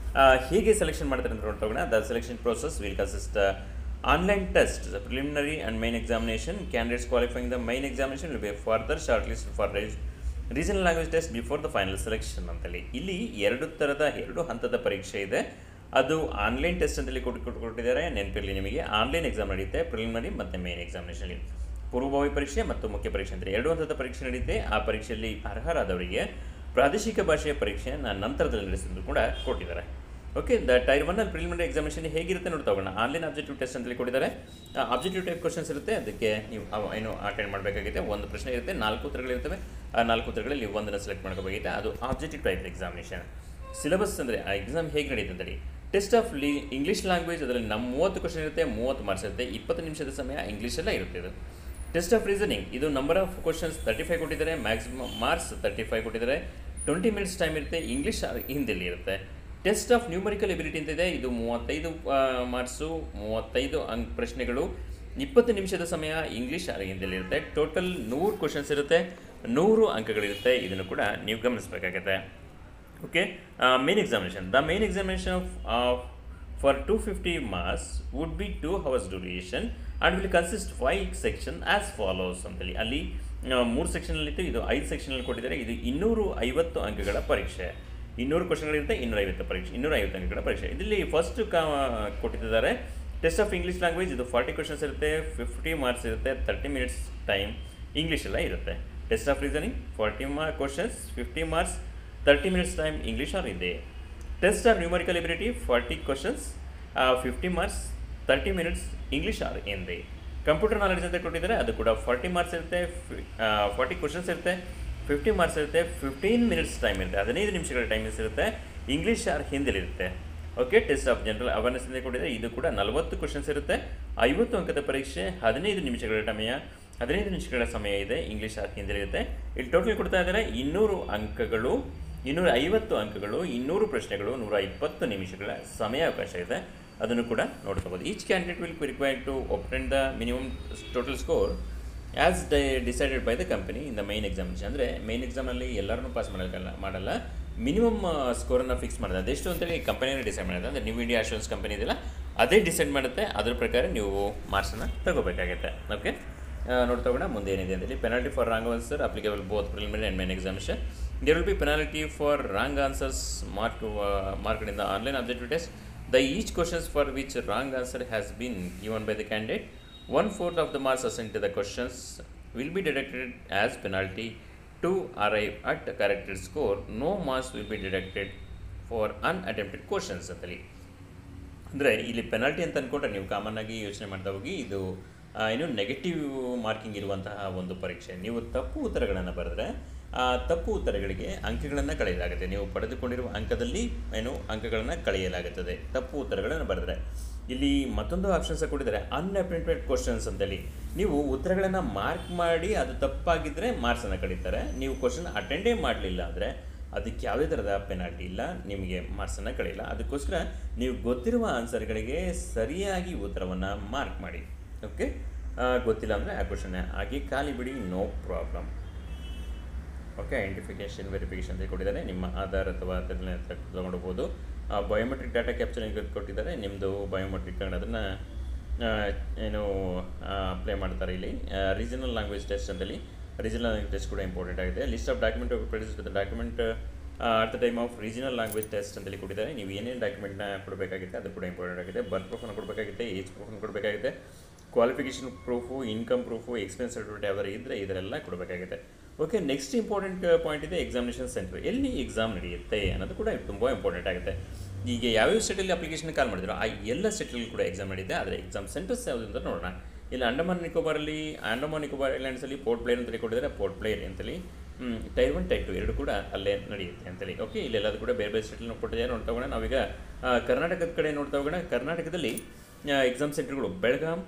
ಹೇಗೆ ಸೆಲೆಕ್ಷನ್ ಮಾಡ್ತಾರೆ ಅಂತ ನೋಡ್ತಾ. The selection process will consist online test, preliminary and main examination. Candidates qualifying the main examination will be further short list for regional language test before the final selection ಅಂತೇಳಿ. ಇಲ್ಲಿ ಎರಡು ಹಂತದ ಪರೀಕ್ಷೆ ಇದೆ. ಅದು ಆನ್ಲೈನ್ ಟೆಸ್ಟ್ ಅಂತೇಳಿ ಕೊಟ್ಟಿದ್ದಾರೆ. ನೆನಪಿರಲಿ ನಿಮಗೆ, ಆನ್ಲೈನ್ ಎಕ್ಸಾಮ್ ನಡೆಯುತ್ತೆ ಪ್ರಿಲಿಮಿನರಿ ಮತ್ತು ಮೇನ್ ಎಕ್ಸಾಮಿನೇಷನ್. ಪೂರ್ವಭಾವಿ ಪರೀಕ್ಷೆ ಮತ್ತು ಮುಖ್ಯ ಪರೀಕ್ಷೆ ಅಂತ 2 ಹಂತದ ಪರೀಕ್ಷೆ ನಡೆಯುತ್ತೆ. ಆ ಪರೀಕ್ಷೆಯಲ್ಲಿ ಅರ್ಹರಾದವರಿಗೆ ಪ್ರಾದೇಶಿಕ ಭಾಷೆಯ ಪರೀಕ್ಷೆಯನ್ನು ನಂತರದಲ್ಲಿ ನಡೆಸಿದ್ದು ಕೂಡ ಕೊಟ್ಟಿದ್ದಾರೆ. ಓಕೆ, ದ ಟೈರ್ 1 ಅಲ್ಲಿ ಪ್ರಿಲಿಮಿನರಿ ಎಕ್ಸಾಮಿನೇಷನ್ ಹೇಗಿರುತ್ತೆ ನೋಡ್ತಾ ಹೋಗೋಣ. ಆನ್ಲೈನ್ ಆಬ್ಜೆಕ್ಟಿವ್ ಟೆಸ್ಟ್ ಅಂತೇಳಿ ಕೊಟ್ಟಿದ್ದಾರೆ. ಆಬ್ಜೆಕ್ಟಿವ್ ಟೈಪ್ ಕ್ವಶನ್ಸ್ ಇರುತ್ತೆ, ಅದಕ್ಕೆ ನೀವು ಅಟೆಂಡ್ ಮಾಡಬೇಕಾಗಿದೆ. ಒಂದು ಪ್ರಶ್ನೆ ಇರುತ್ತೆ, 4 ಉತ್ತರಗಳಿರ್ತವೆ. ಆ 4 ಉತ್ತರಗಳಲ್ಲಿ ಒಂದನ್ನು ಸೆಲೆಕ್ಟ್ ಮಾಡ್ಕೋಬೇಕಾಗಿದೆ. ಅದು ಆಬ್ಜೆಕ್ಟಿವ್ ಟೈಪ್ ಎಕ್ಸಾಮಿನೇಷನ್. ಸಿಲೆಬಸ್ ಅಂದರೆ ಆ ಎಕ್ಸಾಮ್ ಹೇಗೆ ನಡೆಯುತ್ತೆ ಅಂತೇಳಿ. ಟೆಸ್ಟ್ ಆಫ್ ಇಂಗ್ಲೀಷ್ ಲ್ಯಾಂಗ್ವೇಜ್, ಅದರಲ್ಲಿ 30 ಕ್ವಶನ್ ಇರುತ್ತೆ, 30 ಮಾರ್ಕ್ಸ್ ಇರುತ್ತೆ, 20 ನಿಮಿಷದ ಸಮಯ ಇಂಗ್ಲೀಷೆಲ್ಲ ಇರುತ್ತೆ. ಇದು ಟೆಸ್ಟ್ ಆಫ್ ರೀಸನಿಂಗ್, ಇದು ನಂಬರ್ ಆಫ್ ಕ್ವಶನ್ಸ್ 35 ಕೊಟ್ಟಿದ್ದಾರೆ, ಮ್ಯಾಕ್ಸಿಮಮ್ ಮಾರ್ಕ್ಸ್ 35 ಕೊಟ್ಟಿದ್ದಾರೆ. 20 ಮಿನಿಟ್ಸ್ ಟೈಮ್ ಇರುತ್ತೆ, ಇಂಗ್ಲೀಷ್ ಹಿಂದಿಯಲ್ಲಿ ಇರುತ್ತೆ. ಟೆಸ್ಟ್ ಆಫ್ ನ್ಯೂಮರಿಕಲ್ ಎಬಿಲಿಟಿ ಅಂತ ಇದೆ, ಇದು 35 ಮಾರ್ಕ್ಸು, 35 ಪ್ರಶ್ನೆಗಳು, 20 ನಿಮಿಷದ ಸಮಯ, ಇಂಗ್ಲೀಷ್ ಹಿಂದಿಯಲ್ಲಿ ಇರುತ್ತೆ. ಟೋಟಲ್ 100 ಕ್ವಶನ್ಸ್ ಇರುತ್ತೆ, 100 ಅಂಕಗಳಿರುತ್ತೆ. ಇದನ್ನು ಕೂಡ ನೀವು ಗಮನಿಸಬೇಕಾಗುತ್ತೆ. Okay, main examination. The main examination for 250 marks would be 2 hours duration and will consist 5 section as follows ಅಂತೇಳಿ. ಅಲ್ಲಿ 3 ಸೆಕ್ಷನಲ್ಲಿತ್ತು, ಇದು 5 ಸೆಕ್ಷನಲ್ಲಿ ಕೊಟ್ಟಿದ್ದಾರೆ. ಇದು 250 ಅಂಕಗಳ ಪರೀಕ್ಷೆ. 200 ಕ್ವಶನ್ಗಳಿರುತ್ತೆ, 250 ಪರೀಕ್ಷೆ, 250 ಅಂಕಗಳ ಪರೀಕ್ಷೆ. ಇದರಲ್ಲಿ ಫಸ್ಟ್ ಕೊಟ್ಟಿದ್ದಾರೆ ಟೆಸ್ಟ್ ಆಫ್ ಇಂಗ್ಲೀಷ್ ಲ್ಯಾಂಗ್ವೇಜ್. ಇದು 40 ಕ್ವಶನ್ಸ್ ಇರುತ್ತೆ, 50 ಮಾರ್ಕ್ಸ್ ಇರುತ್ತೆ, 30 ಮಿನಿಟ್ಸ್ ಟೈಮ್, ಇಂಗ್ಲೀಷ್ ಎಲ್ಲ ಇರುತ್ತೆ. Test of reasoning 40 questions, 50 marks, 30 minutes time, English ಇದೆ. Test of numerical ability 40 questions, 50 marks, 30 minutes, English ಇದೆ. ಕಂಪ್ಯೂಟರ್ ನಾಲೆಡ್ಜ್ ಅಂತ ಕೊಟ್ಟಿದ್ದಾರೆ, ಅದು ಕೂಡ 40 ಮಾರ್ಕ್ಸ್ ಇರುತ್ತೆ, 40 ಕ್ವಶನ್ಸ್ ಇರುತ್ತೆ, 50 ಮಾರ್ಕ್ಸ್ ಇರುತ್ತೆ, 15 ಮಿನಿಟ್ಸ್ ಟೈಮ್ ಇರುತ್ತೆ, 15 ನಿಮಿಷಗಳ ಟೈಮಿಂಗ್ಸ್ ಇರುತ್ತೆ, ಇಂಗ್ಲೀಷ್ ಹಿಂದಿಲಿರುತ್ತೆ. Okay, test of general awareness ಅಂತ ಕೊಟ್ಟಿದ್ದಾರೆ, ಇದು ಕೂಡ 40 ಕ್ವಶನ್ಸ್ ಇರುತ್ತೆ, 50 ಅಂಕದ ಪರೀಕ್ಷೆ, 15 ನಿಮಿಷಗಳ ಸಮಯ, 15 ನಿಮಿಷಗಳ ಸಮಯ ಇದೆ, ಇಂಗ್ಲೀಷ್ ಹಿಂದಿಲಿರುತ್ತೆ. ಇಲ್ಲಿ ಟೋಟಲ್ ಕೊಡ್ತಾ ಇದ್ದಾರೆ 200 ಅಂಕಗಳು, 250 ಅಂಕಗಳು, 200 ಪ್ರಶ್ನೆಗಳು, 120 ನಿಮಿಷಗಳ ಸಮಯಾವಕಾಶ ಇದೆ. ಅದನ್ನು ಕೂಡ ನೋಡ್ಕೋಬೋದು. Each candidate will required to obtain the minimum total score as decided by the company in the main examination. ಅಂದರೆ ಮೈನ್ ಎಕ್ಸಾಮಲ್ಲಿ ಎಲ್ಲರನ್ನೂ ಪಾಸ್ ಮಾಡಲ್ಲ, ಮಿನಿಮಮ್ ಸ್ಕೋರನ್ನು ಫಿಕ್ಸ್ ಮಾಡಿದೆ. ಅದೆಷ್ಟು ಅಂತೇಳಿ ಕಂಪನಿಯನ್ನು ಡಿಸೈಡ್ ಮಾಡಿದೆ. ಅಂದರೆ ನ್ಯೂ ಇಂಡಿಯಾ ಅಶ್ಯೂರೆನ್ಸ್ ಕಂಪನಿ ಇದೆಯಲ್ಲ, ಅದೇ ಡಿಸೈಡ್ ಮಾಡುತ್ತೆ. ಅದ್ರ ಪ್ರಕಾರ ನೀವು ಮಾರ್ಕ್ಸನ್ನು ತಗೋಬೇಕಾಗುತ್ತೆ. ಓಕೆ, ನೋಡ್ತಾ ಹೋಗೋಣ ಮುಂದೆ ಏನಿದೆ ಅಂತೇಳಿ. Penalty for wrong answer applicable both preliminary and main examination. There will be penalty for wrong answers marked in the online objective test. The each questions for which wrong answer has been given by the candidate, 1/4 of the marks assigned to the questions will be deducted as penalty to arrive at the corrected score. No marks will be deducted for unattempted questions ಅಂತೇಳಿ. ಅಂದರೆ ಇಲ್ಲಿ penalty ಅಂತ ಅಂದ್ಕೊಂಡ್ರೆ ನೀವು common ಆಗಿ ಯೋಚನೆ ಮಾಡ್ತಾ ಹೋಗಿ, ಇದು ನೆಗೆಟಿವ್ ಮಾರ್ಕಿಂಗ್ ಇರುವಂತಹ ಒಂದು ಪರೀಕ್ಷೆ. ನೀವು ತಪ್ಪು ಉತ್ತರಗಳನ್ನು ಬರೆದ್ರೆ ತಪ್ಪು ಉತ್ತರಗಳಿಗೆ ಅಂಕಗಳನ್ನು ಕಳೆಯಲಾಗುತ್ತೆ. ನೀವು ಪಡೆದುಕೊಂಡಿರುವ ಅಂಕದಲ್ಲಿ ಅಂಕಗಳನ್ನು ಕಳೆಯಲಾಗುತ್ತದೆ ತಪ್ಪು ಉತ್ತರಗಳನ್ನು ಬರೆದರೆ. ಇಲ್ಲಿ ಮತ್ತೊಂದು ಆಪ್ಷನ್ಸ್ ಕೊಟ್ಟಿದ್ದಾರೆ, ಅನ್ಅಟೆಂಪ್ಟೆಡ್ ಕ್ವಶನ್ಸ್ ಅಂತೇಳಿ. ನೀವು ಉತ್ತರಗಳನ್ನು ಮಾರ್ಕ್ ಮಾಡಿ ಅದು ತಪ್ಪಾಗಿದ್ದರೆ ಮಾರ್ಕ್ಸನ್ನು ಕಳೀತಾರೆ. ನೀವು ಕ್ವಶನ್ ಅಟೆಂಡೇ ಮಾಡಲಿಲ್ಲ ಅಂದರೆ ಅದಕ್ಕೆ ಯಾವುದೇ ಥರದ ಪೆನಾಲ್ಟಿ ಇಲ್ಲ, ನಿಮಗೆ ಮಾರ್ಕ್ಸನ್ನು ಕಳೆಯಿಲ್ಲ. ಅದಕ್ಕೋಸ್ಕರ ನೀವು ಗೊತ್ತಿರುವ ಆನ್ಸರ್ಗಳಿಗೆ ಸರಿಯಾಗಿ ಉತ್ತರವನ್ನು ಮಾರ್ಕ್ ಮಾಡಿ. ಓಕೆ, ಗೊತ್ತಿಲ್ಲ ಅಂದರೆ ಆ ಕ್ವಶನ್ ಹಾಗೆ ಖಾಲಿ ಬಿಡಿ, no problem. Okay, identification verification ಅಂತ ಕೊಟ್ಟಿದ್ದಾರೆ. ನಿಮ್ಮ ಆಧಾರ್ ಅಥವಾ ಅದನ್ನ ತೊಗೊಂಡೋಗ್ಬೋದು. ಬಯೋಮೆಟ್ರಿಕ್ ಡಾಟಾ ಕ್ಯಾಪ್ಚರಿಂಗ್ ಕೊಟ್ಟಿದ್ದಾರೆ. ನಿಮ್ಮದು ಬಯೋಮೆಟ್ರಿಕ್ ಕಾರ್ಡ್ ಅದನ್ನು ಏನು ಅಪ್ಲೈ ಮಾಡ್ತಾರೆ ಇಲ್ಲಿ. ರೀಜನಲ್ ಲ್ಯಾಂಗ್ವೇಜ್ ಟೆಸ್ಟ್ ಅಂತೇಳಿ, ರೀಜನಲ್ ಲ್ಯಾಂಗ್ವೇಜ್ ಟೆಸ್ಟ್ ಕೂಡ ಇಂಪಾರ್ಟೆಂಟ್ ಆಗಿದೆ. List of document produce with document at the time of regional language test ಅಂತೇಳಿ ಕೊಟ್ಟಿದ್ದಾರೆ. ನೀವು ಏನೇನು ಡಾಕ್ಯುಮೆಂಟ್ನ ಕೊಡಬೇಕಾಗುತ್ತೆ ಅದು ಕೂಡ ಇಂಪಾರ್ಟೆಂಟ್ ಆಗಿದೆ. ಬರ್ತ್ ಪ್ರೂಫನ್ನು ಕೊಡಬೇಕಾಗುತ್ತೆ, ಏಜ್ ಪ್ರೂಫನ್ನು ಕೊಡಬೇಕಾಗುತ್ತೆ, qualification proof, income proof, expense certificate ಯಾವ್ದಾರು ಇದ್ದರೆ ಇದರೆಲ್ಲ ಕೊಡಬೇಕಾಗುತ್ತೆ. ಓಕೆ, ನೆಕ್ಸ್ಟ್ ಇಂಪಾರ್ಟೆಂಟ್ ಪಾಯಿಂಟ್ ಇದೆ ಎಕ್ಸಾಮಿನೇಷನ್ ಸೆಂಟರ್. ಎಲ್ಲಿ ಎಕ್ಸಾಮ್ ನಡೆಯುತ್ತೆ ಅನ್ನೋದು ಕೂಡ ತುಂಬ ಇಂಪಾರ್ಟೆಂಟ್ ಆಗುತ್ತೆ. ಈಗ ಯಾವ್ಯಾವ ಸ್ಟೇಟಲ್ಲಿ ಅಪ್ಲಿಕೇಶನ್ ಕಾಲ್ ಮಾಡಿದ್ರು ಆ ಎಲ್ಲ ಸ್ಟೇಟಲ್ಲಿ ಕೂಡ ಎಕ್ಸಾಮ್ ನಡೆಯುತ್ತೆ. ಆದರೆ ಎಕ್ಸಾಮ್ ಸೆಂಟರ್ಸ್ ಯಾವುದು ಅಂತ ನೋಡೋಣ. ಇಲ್ಲಿ ಅಂಡಮಾನ್ ನಿಕೋಬಾರ್ ಐಲ್ಯಾಂಡ್ಸಲ್ಲಿ ಪೋರ್ಟ್ ಪ್ಲೇಯರ್ ಅಂತೇಳಿ ಕೊಟ್ಟಿದ್ದಾರೆ. ಪೋರ್ಟ್ ಪ್ಲೇಯರ್ ಅಂತೇಳಿ ಟೈರ್ 1 ಟೈರ್ 2 ಎರಡು ಕೂಡ ಅಲ್ಲೇ ನಡೆಯುತ್ತೆ ಅಂತೇಳಿ. ಓಕೆ, ಇಲ್ಲೆಲ್ಲದು ಕೂಡ ಬೇರೆ ಬೇರೆ ಸ್ಟೇಟಲ್ಲಿ ಕೊಟ್ಟಿದ್ದಾರೆ. ನೋಡ್ತಾ ಹೋಗೋಣ. ನಾವೀಗ ಕರ್ನಾಟಕದ ಕಡೆ ನೋಡ್ತಾ ಹೋಗೋಣ. ಕರ್ನಾಟಕದಲ್ಲಿ ಎಕ್ಸಾಮ್ ಸೆಂಟರ್ಗಳು ಬೆಳಗಾಂ,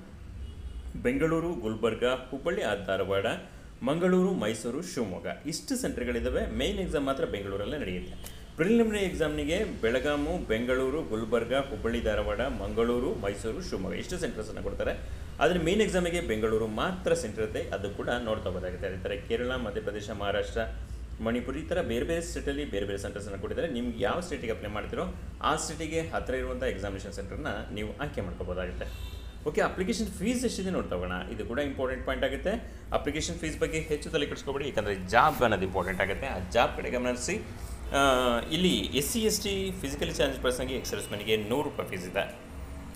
ಬೆಂಗಳೂರು, ಗುಲ್ಬರ್ಗ, ಹುಬ್ಬಳ್ಳಿ, ಧಾರವಾಡ, ಮಂಗಳೂರು, ಮೈಸೂರು, ಶಿವಮೊಗ್ಗ ಇಷ್ಟು ಸೆಂಟರ್ಗಳಿದ್ದಾವೆ. ಮೇನ್ ಎಕ್ಸಾಮ್ ಮಾತ್ರ ಬೆಂಗಳೂರಲ್ಲೇ ನಡೆಯುತ್ತೆ. ಪ್ರಿಲಿಮಿನರಿ ಎಕ್ಸಾಮ್ನಿಗೆ ಬೆಳಗಾಮು, ಬೆಂಗಳೂರು, ಗುಲ್ಬರ್ಗ, ಹುಬ್ಬಳ್ಳಿ, ಧಾರವಾಡ, ಮಂಗಳೂರು, ಮೈಸೂರು, ಶಿವಮೊಗ್ಗ ಇಷ್ಟು ಸೆಂಟರ್ಸನ್ನು ಕೊಡ್ತಾರೆ. ಆದರೆ ಮೇನ್ ಎಕ್ಸಾಮಿಗೆ ಬೆಂಗಳೂರು ಮಾತ್ರ ಸೆಂಟರ್ ಇರುತ್ತೆ. ಅದು ಕೂಡ ನೋಡ್ತಾ ಹೋದಾಗುತ್ತೆ. ಅದೇ ಥರ ಕೇರಳ, ಮಧ್ಯಪ್ರದೇಶ, ಮಹಾರಾಷ್ಟ್ರ, ಮಣಿಪುರ ಈ ಥರ ಬೇರೆ ಬೇರೆ ಸ್ಟೇಟಲ್ಲಿ ಬೇರೆ ಬೇರೆ ಸೆಂಟರ್ಸನ್ನು ಕೊಟ್ಟಿದ್ದಾರೆ. ನಿಮ್ಗೆ ಯಾವ ಸ್ಟೇಟಿಗೆ ಅಪ್ಲೈ ಮಾಡ್ತೀರೋ ಆ ಸ್ಟೇಟಿಗೆ ಹತ್ತಿರ ಇರುವಂಥ ಎಕ್ಸಾಮಿನೇಷನ್ ಸೆಂಟರ್ನ ನೀವು ಆಯ್ಕೆ ಮಾಡ್ಕೋಬೋದಾಗುತ್ತೆ. ಓಕೆ, ಅಪ್ಲಿಕೇಶನ್ ಫೀಸ್ ಎಷ್ಟಿದೆ ನೋಡ್ತಾ ಹೋಗೋಣ. ಇದು ಕೂಡ ಇಂಪಾರ್ಟೆಂಟ್ ಪಾಯಿಂಟ್ ಆಗುತ್ತೆ. ಅಪ್ಲಿಕೇಶನ್ ಫೀಸ್ ಬಗ್ಗೆ ಹೆಚ್ಚು ತಲೆ ಕೆಡಿಸ್ಕೊಬೇಡಿ, ಯಾಕಂದರೆ ಜಾಬ್ ಅನ್ನೋದು ಇಂಪಾರ್ಟೆಂಟ್ ಆಗುತ್ತೆ. ಆ ಜಾಬ್ ಕಡೆ ಗಮನಿಸಿ. ಇಲ್ಲಿ SC ST ಫಿಸಿಕಲಿ ಚಾಲೆಂಜ್ ಪರ್ಸನ್ಗೆ ಎಕ್ಸ್-ಸರ್ವಿಸ್ಮೆನ್ಗೆ 100 ರೂಪಾಯಿ ಫೀಸ್ ಇದೆ.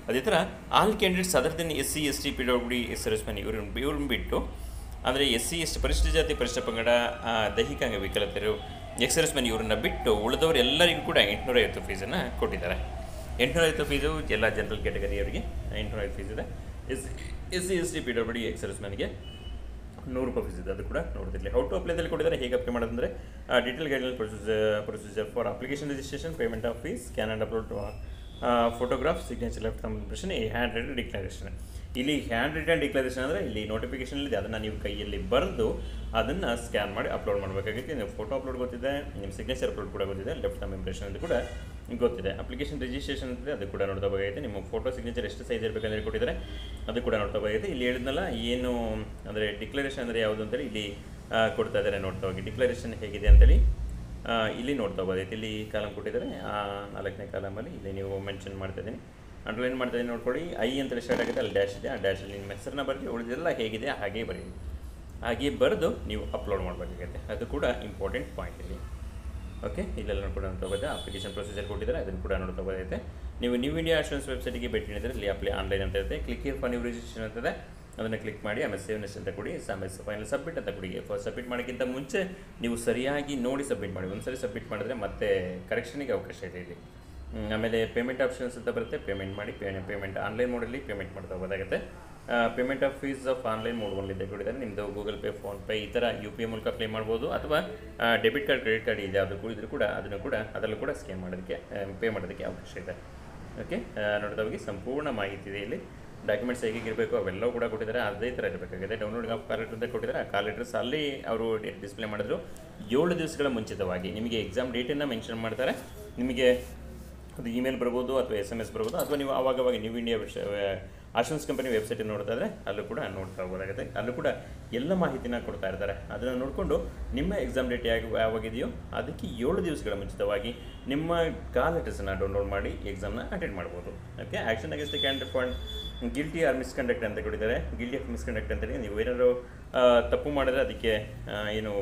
ಅದೇ ಥರ all candidates other than SC ST PWD ex-servicemen ಇವ್ರನ್ನ ಬಿಟ್ಟು ಅಂದರೆ SC ST ಪರಿಶಿಷ್ಟ ಜಾತಿ, ಪರಿಶಿಷ್ಟ ಪಂಗಡ, ದೈಹಿಕ ಅಂಗವಿಕಲತೆಯರು, ಎಕ್ಸ್-ಸರ್ವಿಸ್ಮೆನ್ ಇವ್ರನ್ನ ಬಿಟ್ಟು ಉಳಿದವರು ಎಲ್ಲರಿಗೂ ಕೂಡ 850 ಫೀಸನ್ನು ಕೊಟ್ಟಿದ್ದಾರೆ. 850 ಫೀಸು ಎಲ್ಲ ಜನರಲ್ ಕ್ಯಾಟಗರಿಯವರಿಗೆ 850 ಫೀಸ್ ಇದೆ. SC ST PWD ಎಕ್ಸ್-ಸರ್ವಿಸ್ಮೆನ್ಗೆ 100 ರೂಪಾಯಿ ಫೀಸ್ ಇದೆ. ಅದು ಕೂಡ ನೋಡ್ತಿರಲಿ. ಹೌ ಟು ಅಪ್ಲೈದಲ್ಲಿ ಕೊಟ್ಟಿದ್ದಾರೆ. ಹೇಗೆ ಅಪ್ಲೈ ಮಾಡೋದಂದರೆ detail guideline procedure for application registration, payment of fees, scan and upload photograph, signature, left thumb impression, hand written declaration. ಇಲ್ಲಿ ಹ್ಯಾಂಡ್ ರಿಟನ್ ಡಿಕ್ಲರೇಷನ್ ಅಂದರೆ ಇಲ್ಲಿ ನೋಟಿಫಿಕೇಷನಲ್ಲಿ ಅದನ್ನು ನೀವು ಕೈಯಲ್ಲಿ ಬರೆದು ಅದನ್ನು ಸ್ಕ್ಯಾನ್ ಮಾಡಿ ಅಪ್ಲೋಡ್ ಮಾಡಬೇಕಾಗುತ್ತೆ. ನೀವು ಫೋಟೋ ಅಪ್ಲೋಡ್ ಗೊತ್ತಿದೆ, ನಿಮ್ಮ ಸಿಗ್ನೇಚರ್ ಅಪ್ಲೋಡ್ ಕೂಡ ಗೊತ್ತಿದೆ, ಲೆಫ್ಟ್ ಥಂಬ್ ಇಂಪ್ರೆಷನ್ ಅದು ಕೂಡ ಗೊತ್ತಿದೆ. ಅಪ್ಲಿಕೇಶನ್ ರಿಜಿಸ್ಟ್ರೇಷನ್ ಅಂತಿದೆ, ಅದು ಕೂಡ ನೋಡ್ತಾ ಬೇಕಾಗುತ್ತೆ. ನಿಮ್ಮ ಫೋಟೋ ಸಿಗ್ನೇಚರ್ ಎಷ್ಟು ಸೈಜ್ ಇರಬೇಕಂದ್ರೆ ಕೊಟ್ಟಿದ್ದಾರೆ, ಅದು ಕೂಡ ನೋಡ್ತಾ ಬೇಕಾಗುತ್ತೆ. ಇಲ್ಲಿ ಹೇಳಿದ್ನಲ್ಲ ಏನು ಅಂದರೆ ಡಿಕ್ಲರೇಷನ್ ಅಂದರೆ ಯಾವುದು ಅಂತೇಳಿ ಇಲ್ಲಿ ಕೊಡ್ತಾ ಇದ್ದಾರೆ. ನೋಡ್ತಾ ಹೋಗಿ ಡಿಕ್ಲರೇಷನ್ ಹೇಗಿದೆ ಅಂತೇಳಿ ಇಲ್ಲಿ ನೋಡ್ತಾ ಹೋಗೋದೈತೆ. ಇಲ್ಲಿ ಕಾಲಮ್ ಕೊಟ್ಟಿದ್ದಾರೆ. 4ನೇ ಕಾಲಮಲ್ಲಿ ಇಲ್ಲಿ ನೀವು ಮೆನ್ಷನ್ ಮಾಡ್ತಾಯಿದ್ದೀನಿ, ಅಂಡರ್ಲೈನ್ ಮಾಡ್ತಾಯಿದ್ದೀನಿ. ನೋಡ್ಕೊಳ್ಳಿ. ಐ ಅಂತೇಳಿ ಸ್ಟಾರ್ಟ್ ಆಗುತ್ತೆ, ಅಲ್ಲಿ ಡ್ಯಾಶ್ ಇದೆ. ಆ ಡ್ಯಾಶಲ್ಲಿ ನಿಮ್ಮ ಹೆಸರನ್ನ ಬರೆದು ಉಳಿದೆಲ್ಲ ಹೇಗಿದೆ ಹಾಗೆ ಬರೀ, ಹಾಗೆ ಬರೆದು ನೀವು ಅಪ್ಲೋಡ್ ಮಾಡಬೇಕಾಗುತ್ತೆ. ಅದು ಕೂಡ ಇಂಪಾರ್ಟೆಂಟ್ ಪಾಯಿಂಟ್ ಇಲ್ಲಿ. ಓಕೆ, ಇಲ್ಲೆಲ್ಲ ಕೂಡ ನೋಡ್ತಾ ಹೋಗೋದು. ಅಪ್ಲಿಕೇಶನ್ ಪ್ರೊಸೀಜರ್ ಕೊಟ್ಟಿದ್ದಾರೆ, ಅದನ್ನು ಕೂಡ ನೋಡ್ತಾ ಹೋಗೋದೈತೆ. ನೀವು ನ್ಯೂ ಇಂಡಿಯಾ ಅಶ್ಯೂರೆನ್ಸ್ ವೆಬ್ಸೈಟಿಗೆ ಭೇಟಿ ನೀಡಿದರೆ ಇಲ್ಲಿ ಅಪ್ಲೈ ಆನ್ಲೈನ್ ಅಂತ ಇರುತ್ತೆ. Click here for new registration ಅಂತದೆ, ಅದನ್ನು ಕ್ಲಿಕ್ ಮಾಡಿ ಆಮೇಲೆ ಸೇವ್ನೆಸ್ ಅಂತ ಕೊಡಿ, ಆಮೇಲೆ ಫೈನಲ್ ಸಬ್ಮಿಟ್ ಅಂತ ಕೊಡಿ. ಸಬ್ಮಿಟ್ ಮಾಡೋಕ್ಕಿಂತ ಮುಂಚೆ ನೀವು ಸರಿಯಾಗಿ ನೋಡಿ ಸಬ್ಮಿಟ್ ಮಾಡಿ. ಒಂದ್ಸರಿ ಸಬ್ಮಿಟ್ ಮಾಡಿದ್ರೆ ಮತ್ತೆ ಕರೆಕ್ಷನಿಗೆ ಅವಕಾಶ ಇದೆ ಇಲ್ಲಿ. ಆಮೇಲೆ ಪೇಮೆಂಟ್ ಆಪ್ಷನ್ಸ್ ಅಂತ ಬರುತ್ತೆ, ಪೇಮೆಂಟ್ ಮಾಡಿ. ಪೇಮೆಂಟ್ ಆನ್ಲೈನ್ ಮೋಡಲ್ಲಿ ಪೇಮೆಂಟ್ ಮಾಡ್ತಾ ಹೋಗೋದಾಗುತ್ತೆ. Payment of fees of online mode ಒಂದಿದೆ ಕೊಟ್ಟಿದ್ದಾರೆ. ನಿಮ್ಮದು ಗೂಗಲ್ ಪೇ, ಫೋನ್ಪೇ ಈ ಥರ UPI ಮೂಲಕ ಪೇ ಮಾಡ್ಬೋದು, ಅಥವಾ ಡೆಬಿಟ್ ಕಾರ್ಡ್, ಕ್ರೆಡಿಟ್ ಕಾರ್ಡ್ ಇದೆ ಅದು ಇದ್ರೂ ಕೂಡ ಅದರಲ್ಲೂ ಕೂಡ ಸ್ಕ್ಯಾನ್ ಮಾಡೋದಕ್ಕೆ, ಪೇ ಮಾಡೋದಕ್ಕೆ ಅವಕಾಶ ಇದೆ. ಓಕೆ, ನೋಡ್ತಾ ಹೋಗಿ. ಸಂಪೂರ್ಣ ಮಾಹಿತಿ ಇದೆ ಇಲ್ಲಿ. ಡಾಕ್ಯುಮೆಂಟ್ಸ್ ಹೇಗಿರಬೇಕು ಅವೆಲ್ಲವೂ ಕೂಡ ಕೊಟ್ಟಿದ್ದಾರೆ, ಅದೇ ಥರ ಇರಬೇಕಾಗಿದೆ. ಡೌನ್ಲೋಡ್ ಆಫ್ ಕಾಲ್ ಲೆಟರ್ ಅಂತ ಕೊಟ್ಟಿದ್ದಾರೆ. ಆ ಕಾಲ್ ಲೆಟರ್ಸ್ ಅಲ್ಲಿ ಅವರು ಡಿಸ್ಪ್ಲೇ ಮಾಡಿದ್ರು. 7 ದಿವಸಗಳ ಮುಂಚಿತವಾಗಿ ನಿಮಗೆ ಎಕ್ಸಾಮ್ ಡೇಟನ್ನು ಮೆನ್ಷನ್ ಮಾಡ್ತಾರೆ. ನಿಮಗೆ ಅದು ಇಮೇಲ್ ಬರ್ಬೋದು ಅಥವಾ SMS ಬರ್ಬೋದು, ಅಥವಾ ನೀವು ಆವಾಗವಾಗ ನ್ಯೂ ಇಂಡಿಯಾ ಅಶ್ಯೂರೆನ್ಸ್ ಕಂಪನಿ ವೆಬ್ಸೈಟನ್ನು ನೋಡ್ತಾ ಇದ್ದರೆ ಅಲ್ಲೂ ಕೂಡ ನೋಡ್ತಾ ಹೋಗೋದಾಗುತ್ತೆ. ಅಲ್ಲೂ ಕೂಡ ಎಲ್ಲ ಮಾಹಿತಿನ ಕೊಡ್ತಾ ಇರ್ತಾರೆ. ಅದನ್ನು ನೋಡಿಕೊಂಡು ನಿಮ್ಮ ಎಕ್ಸಾಮ್ ಡೇಟ್ ಯಾವಾಗಿದೆಯೋ ಅದಕ್ಕೆ 7 ದಿವಸಗಳ ಮುಂಚಿತವಾಗಿ ನಿಮ್ಮ ಕಾಲ್ ಲೆಟರ್ಸನ್ನು ಡೌನ್ಲೋಡ್ ಮಾಡಿ ಎಕ್ಸಾಮ್ನ ಅಟೆಂಡ್ ಮಾಡ್ಬೋದು. Okay, action against the candidate for guilty or misconduct ಅಂತ ಕೊಟ್ಟಿದ್ದಾರೆ. ಗಿಲ್ಟಿ ಆಫ್ ಮಿಸ್ಕಂಡಕ್ಟ್ ಅಂತೇಳಿ ನೀವು ಏನಾದರೂ ತಪ್ಪು ಮಾಡಿದ್ರೆ ಅದಕ್ಕೆ ಏನು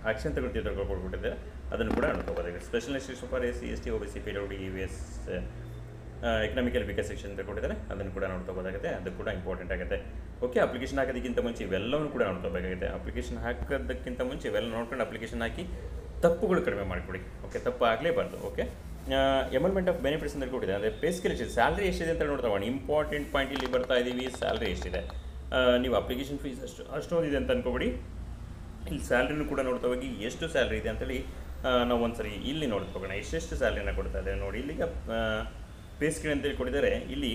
ಆ್ಯಕ್ಷನ್ ಕೊಟ್ಬಿಟ್ಟಿದ್ದಾರೆ, ಅದನ್ನು ಕೂಡ ನೋಡ್ಕೋಬೋದಾಗಿದೆ. Special institution for SC ST OBC PWD EVS economical weaker section ಅಂತ ಕೊಟ್ಟಿದ್ದಾರೆ, ಅದನ್ನು ಕೂಡ ನೋಡ್ಕೋಬೋದಾಗುತ್ತೆ. ಅದು ಕೂಡ ಇಂಪಾರ್ಟೆಂಟ್ ಆಗುತ್ತೆ. ಓಕೆ, ಅಪ್ಲಿಕೇಶನ್ ಹಾಕೋದಕ್ಕಿಂತ ಮುಂಚೆ ಇವೆಲ್ಲವೂ ಕೂಡ ನೋಡ್ಕೋಬೇಕಾಗುತ್ತೆ. ಅಪ್ಲಿಕೇಶನ್ ಹಾಕೋದಕ್ಕಿಂತ ಮುಂಚೆ ಇವೆಲ್ಲ ನೋಡ್ಕೊಂಡು ಅಪ್ಲಿಕೇಶನ್ ಹಾಕಿ ತಪ್ಪುಗಳು ಕಡಿಮೆ ಮಾಡಿಕೊಡಿ. ಓಕೆ, ತಪ್ಪು ಆಗಲೇಬಾರ್ದು. ಓಕೆ, ಎಮಲ್ಮೆಂಟ್ ಆಫ್ ಬೆನಿಫಿಟ್ಸ್ ಅಂತ ಕೊಟ್ಟಿದೆ. ಅಂದರೆ ಪೇ ಸ್ಕೇಲ್ ಎಷ್ಟಿದೆ, ಸ್ಯಾಲ್ರಿ ಎಷ್ಟಿದೆ ಅಂತ ನೋಡ್ತಾ ಹೋಗೋಣ. ಇಂಪಾರ್ಟೆಂಟ್ ಪಾಯಿಂಟ್ ಇಲ್ಲಿ ಬರ್ತಾ ಇದ್ದೀವಿ. ಸ್ಯಾಲ್ರಿ ಎಷ್ಟಿದೆ, ನೀವು ಅಪ್ಲಿಕೇಶನ್ ಫೀಸ್ ಅಷ್ಟೊಂದಿದೆ ಅಂತ ಅನ್ಕೋಬೇಡಿ. ಇಲ್ಲಿ ಸ್ಯಾಲ್ರಿನೂ ಕೂಡ ನೋಡ್ತಾ ಹೋಗಿ ಎಷ್ಟು ಸ್ಯಾಲ್ರಿ ಇದೆ ಅಂತೇಳಿ ನಾವು ಒಂದ್ಸರಿ ಇಲ್ಲಿ ನೋಡ್ತಾ ಹೋಗೋಣ. ಎಷ್ಟೆಷ್ಟು ಸ್ಯಾಲ್ರಿನ ಕೊಡ್ತಾ ಇದ್ದಾರೆ ನೋಡಿ. ಇಲ್ಲಿಗ ಪೇ ಸ್ಕೇಲ್ ಅಂತೇಳಿ ಕೊಟ್ಟಿದ್ದಾರೆ. ಇಲ್ಲಿ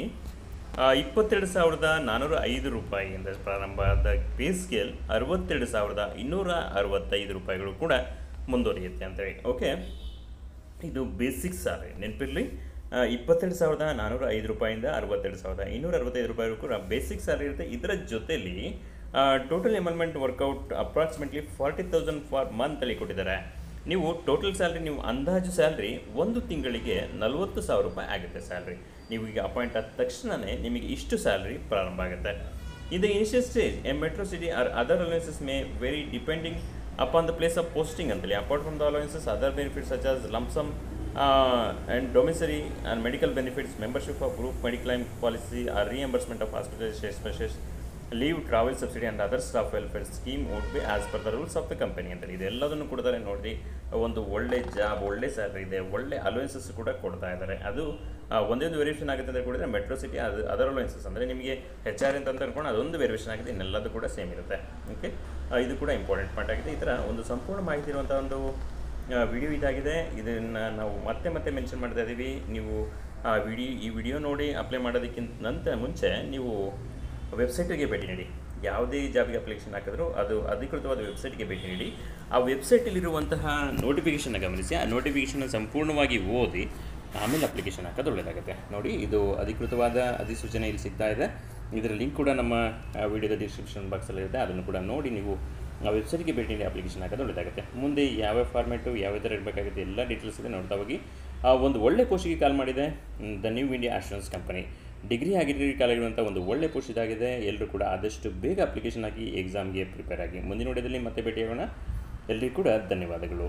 22,405 ರೂಪಾಯಿಯಿಂದ ಪ್ರಾರಂಭವಾದ ಪೇ ಸ್ಕೇಲ್ 62,265 ರೂಪಾಯಿಗಳು ಕೂಡ ಮುಂದುವರಿಯುತ್ತೆ ಅಂತೇಳಿ. ಓಕೆ, ಇದು ಬೇಸಿಕ್ ಸ್ಯಾಲ್ರಿ ನೆನಪಿರಲಿ. 22,405 ರೂಪಾಯಿಂದ 62,265 ರೂಪಾಯಿಗೂ ಕೂಡ ಬೇಸಿಕ್ ಸ್ಯಾಲ್ರಿ ಇರುತ್ತೆ. ಇದರ ಜೊತೆಯಲ್ಲಿ ಟೋಟಲ್ ಎಮಲ್ಮೆಂಟ್ ವರ್ಕೌಟ್ ಅಪ್ರಾಕ್ಸಿಮೇಟ್ಲಿ 40,000 ಫಾರ್ ಮಂತಲ್ಲಿ ಕೊಟ್ಟಿದ್ದಾರೆ. ನೀವು ಟೋಟಲ್ ಸ್ಯಾಲ್ರಿ, ನೀವು ಅಂದಾಜು ಸ್ಯಾಲ್ರಿ ಒಂದು ತಿಂಗಳಿಗೆ 40,000 ರೂಪಾಯಿ ಆಗುತ್ತೆ ಸ್ಯಾಲ್ರಿ. ನೀವು ಈಗ ಅಪಾಯಿಂಟ್ ಆದ ತಕ್ಷಣವೇ ನಿಮಗೆ ಇಷ್ಟು ಸ್ಯಾಲ್ರಿ ಪ್ರಾರಂಭ ಆಗುತ್ತೆ. In the initial stage, a metro city or other allowances may vary depending upon the place of posting ಅಂತೇಳಿ. Apart from the allowances, other benefits such as lump sum and domiciliary and medical benefits, membership of group mediclaim policy or reimbursement of hospitalization, leave, travel subsidy and other staff welfare scheme would be as per the rules of the company ಅಂತೇಳಿ. ಇದೆಲ್ಲದನ್ನು ಕೊಡ್ತಾರೆ ನೋಡಿ. ಒಂದು ಒಳ್ಳೆ job, ಒಳ್ಳೆ salary ಇದೆ, ಒಳ್ಳೆ allowances ಕೂಡ ಕೊಡ್ತಾ ಇದ್ದಾರೆ. ಅದು ಒಂದೇ ಒಂದು ವೇರಿಯೇಷನ್ ಆಗುತ್ತೆ ಅಂತ ಕೊಡಿದ್ರೆ ಮೆಟ್ರೋ ಸಿಟಿ ಅದರ್ ಅಲೋವೆನ್ಸಸ್ ಅಂದರೆ ನಿಮಗೆ HR ಅಂತ ಅನ್ಕೊಂಡು ಅದೊಂದು ವೇರಿಯೇಷನ್ ಆಗಿದೆ, ಇನ್ನೆಲ್ಲದು ಕೂಡ ಸೇಮ್ ಇರುತ್ತೆ. ಓಕೆ, ಇದು ಕೂಡ ಇಂಪಾರ್ಟೆಂಟ್ ಪಾಯಿಂಟ್ ಆಗಿದೆ. ಈ ಥರ ಒಂದು ಸಂಪೂರ್ಣ ಮಾಹಿತಿ ಇರುವಂಥ ಒಂದು ವಿಡಿಯೋ ಇದಾಗಿದೆ. ಇದನ್ನು ನಾವು ಮತ್ತೆ ಮೆನ್ಷನ್ ಮಾಡ್ತಾ ಇದ್ದೀವಿ. ನೀವು ಈ ವಿಡಿಯೋ ನೋಡಿ ಅಪ್ಲೈ ಮಾಡೋದಕ್ಕಿಂತ ಮುಂಚೆ ನೀವು ವೆಬ್ಸೈಟಿಗೆ ಭೇಟಿ ನೀಡಿ. ಯಾವುದೇ ಜಾಬಿಗೆ ಅಪ್ಲಿಕೇಶನ್ ಹಾಕಿದ್ರು ಅದು ಅಧಿಕೃತವಾದ ವೆಬ್ಸೈಟ್ಗೆ ಭೇಟಿ ನೀಡಿ. ಆ ವೆಬ್ಸೈಟಲ್ಲಿರುವಂತಹ ನೋಟಿಫಿಕೇಷನ್ನ ಗಮನಿಸಿ. ಆ ನೋಟಿಫಿಕೇಷನ್ನ ಸಂಪೂರ್ಣವಾಗಿ ಓದಿ ಆಮೇಲೆ ಅಪ್ಲಿಕೇಶನ್ ಹಾಕೋದು ಒಳ್ಳೆಯದಾಗುತ್ತೆ. ನೋಡಿ, ಇದು ಅಧಿಕೃತವಾದ ಅಧಿಸೂಚನೆ ಇಲ್ಲಿ ಸಿಗ್ತಾ ಇದೆ. ಇದರ ಲಿಂಕ್ ಕೂಡ ನಮ್ಮ ವಿಡಿಯೋದ ಡಿಸ್ಕ್ರಿಪ್ಷನ್ ಬಾಕ್ಸಲ್ಲಿರುತ್ತೆ. ಅದನ್ನು ಕೂಡ ನೋಡಿ ನೀವು ಆ ವೆಬ್ಸೈಟ್ಗೆ ಭೇಟಿ ನೀಡಿ ಅಪ್ಲಿಕೇಶನ್ ಹಾಕೋದು ಒಳ್ಳೆಯದಾಗುತ್ತೆ. ಮುಂದೆ ಯಾವ ಫಾರ್ಮೇಟು ಯಾವ ಥರ ಇರಬೇಕಾಗುತ್ತೆ ಎಲ್ಲ ಡೀಟೇಲ್ಸ್ ಇದೆ, ನೋಡ್ತಾ ಹೋಗಿ. ಒಂದು ಒಳ್ಳೆ ಪೋಸ್ಟಿಗೆ ಕಾಲ್ ಮಾಡಿದೆ the new India assurance company. Degree ಕಾಲಿರುವಂಥ ಒಂದು ಒಳ್ಳೆ ಪೋಸ್ಟ್ ಇದಾಗಿದೆ. ಎಲ್ಲರೂ ಕೂಡ ಆದಷ್ಟು ಬೇಗ ಅಪ್ಲಿಕೇಶನ್ ಹಾಕಿ ಎಕ್ಸಾಮ್ಗೆ ಪ್ರಿಪೇರ್ ಆಗಿ. ಮುಂದಿನ ವಿಡಿಯೋದಲ್ಲಿ ಮತ್ತೆ ಭೇಟಿಯಾಗೋಣ. ಎಲ್ಲರಿಗೂ ಕೂಡ ಧನ್ಯವಾದಗಳು.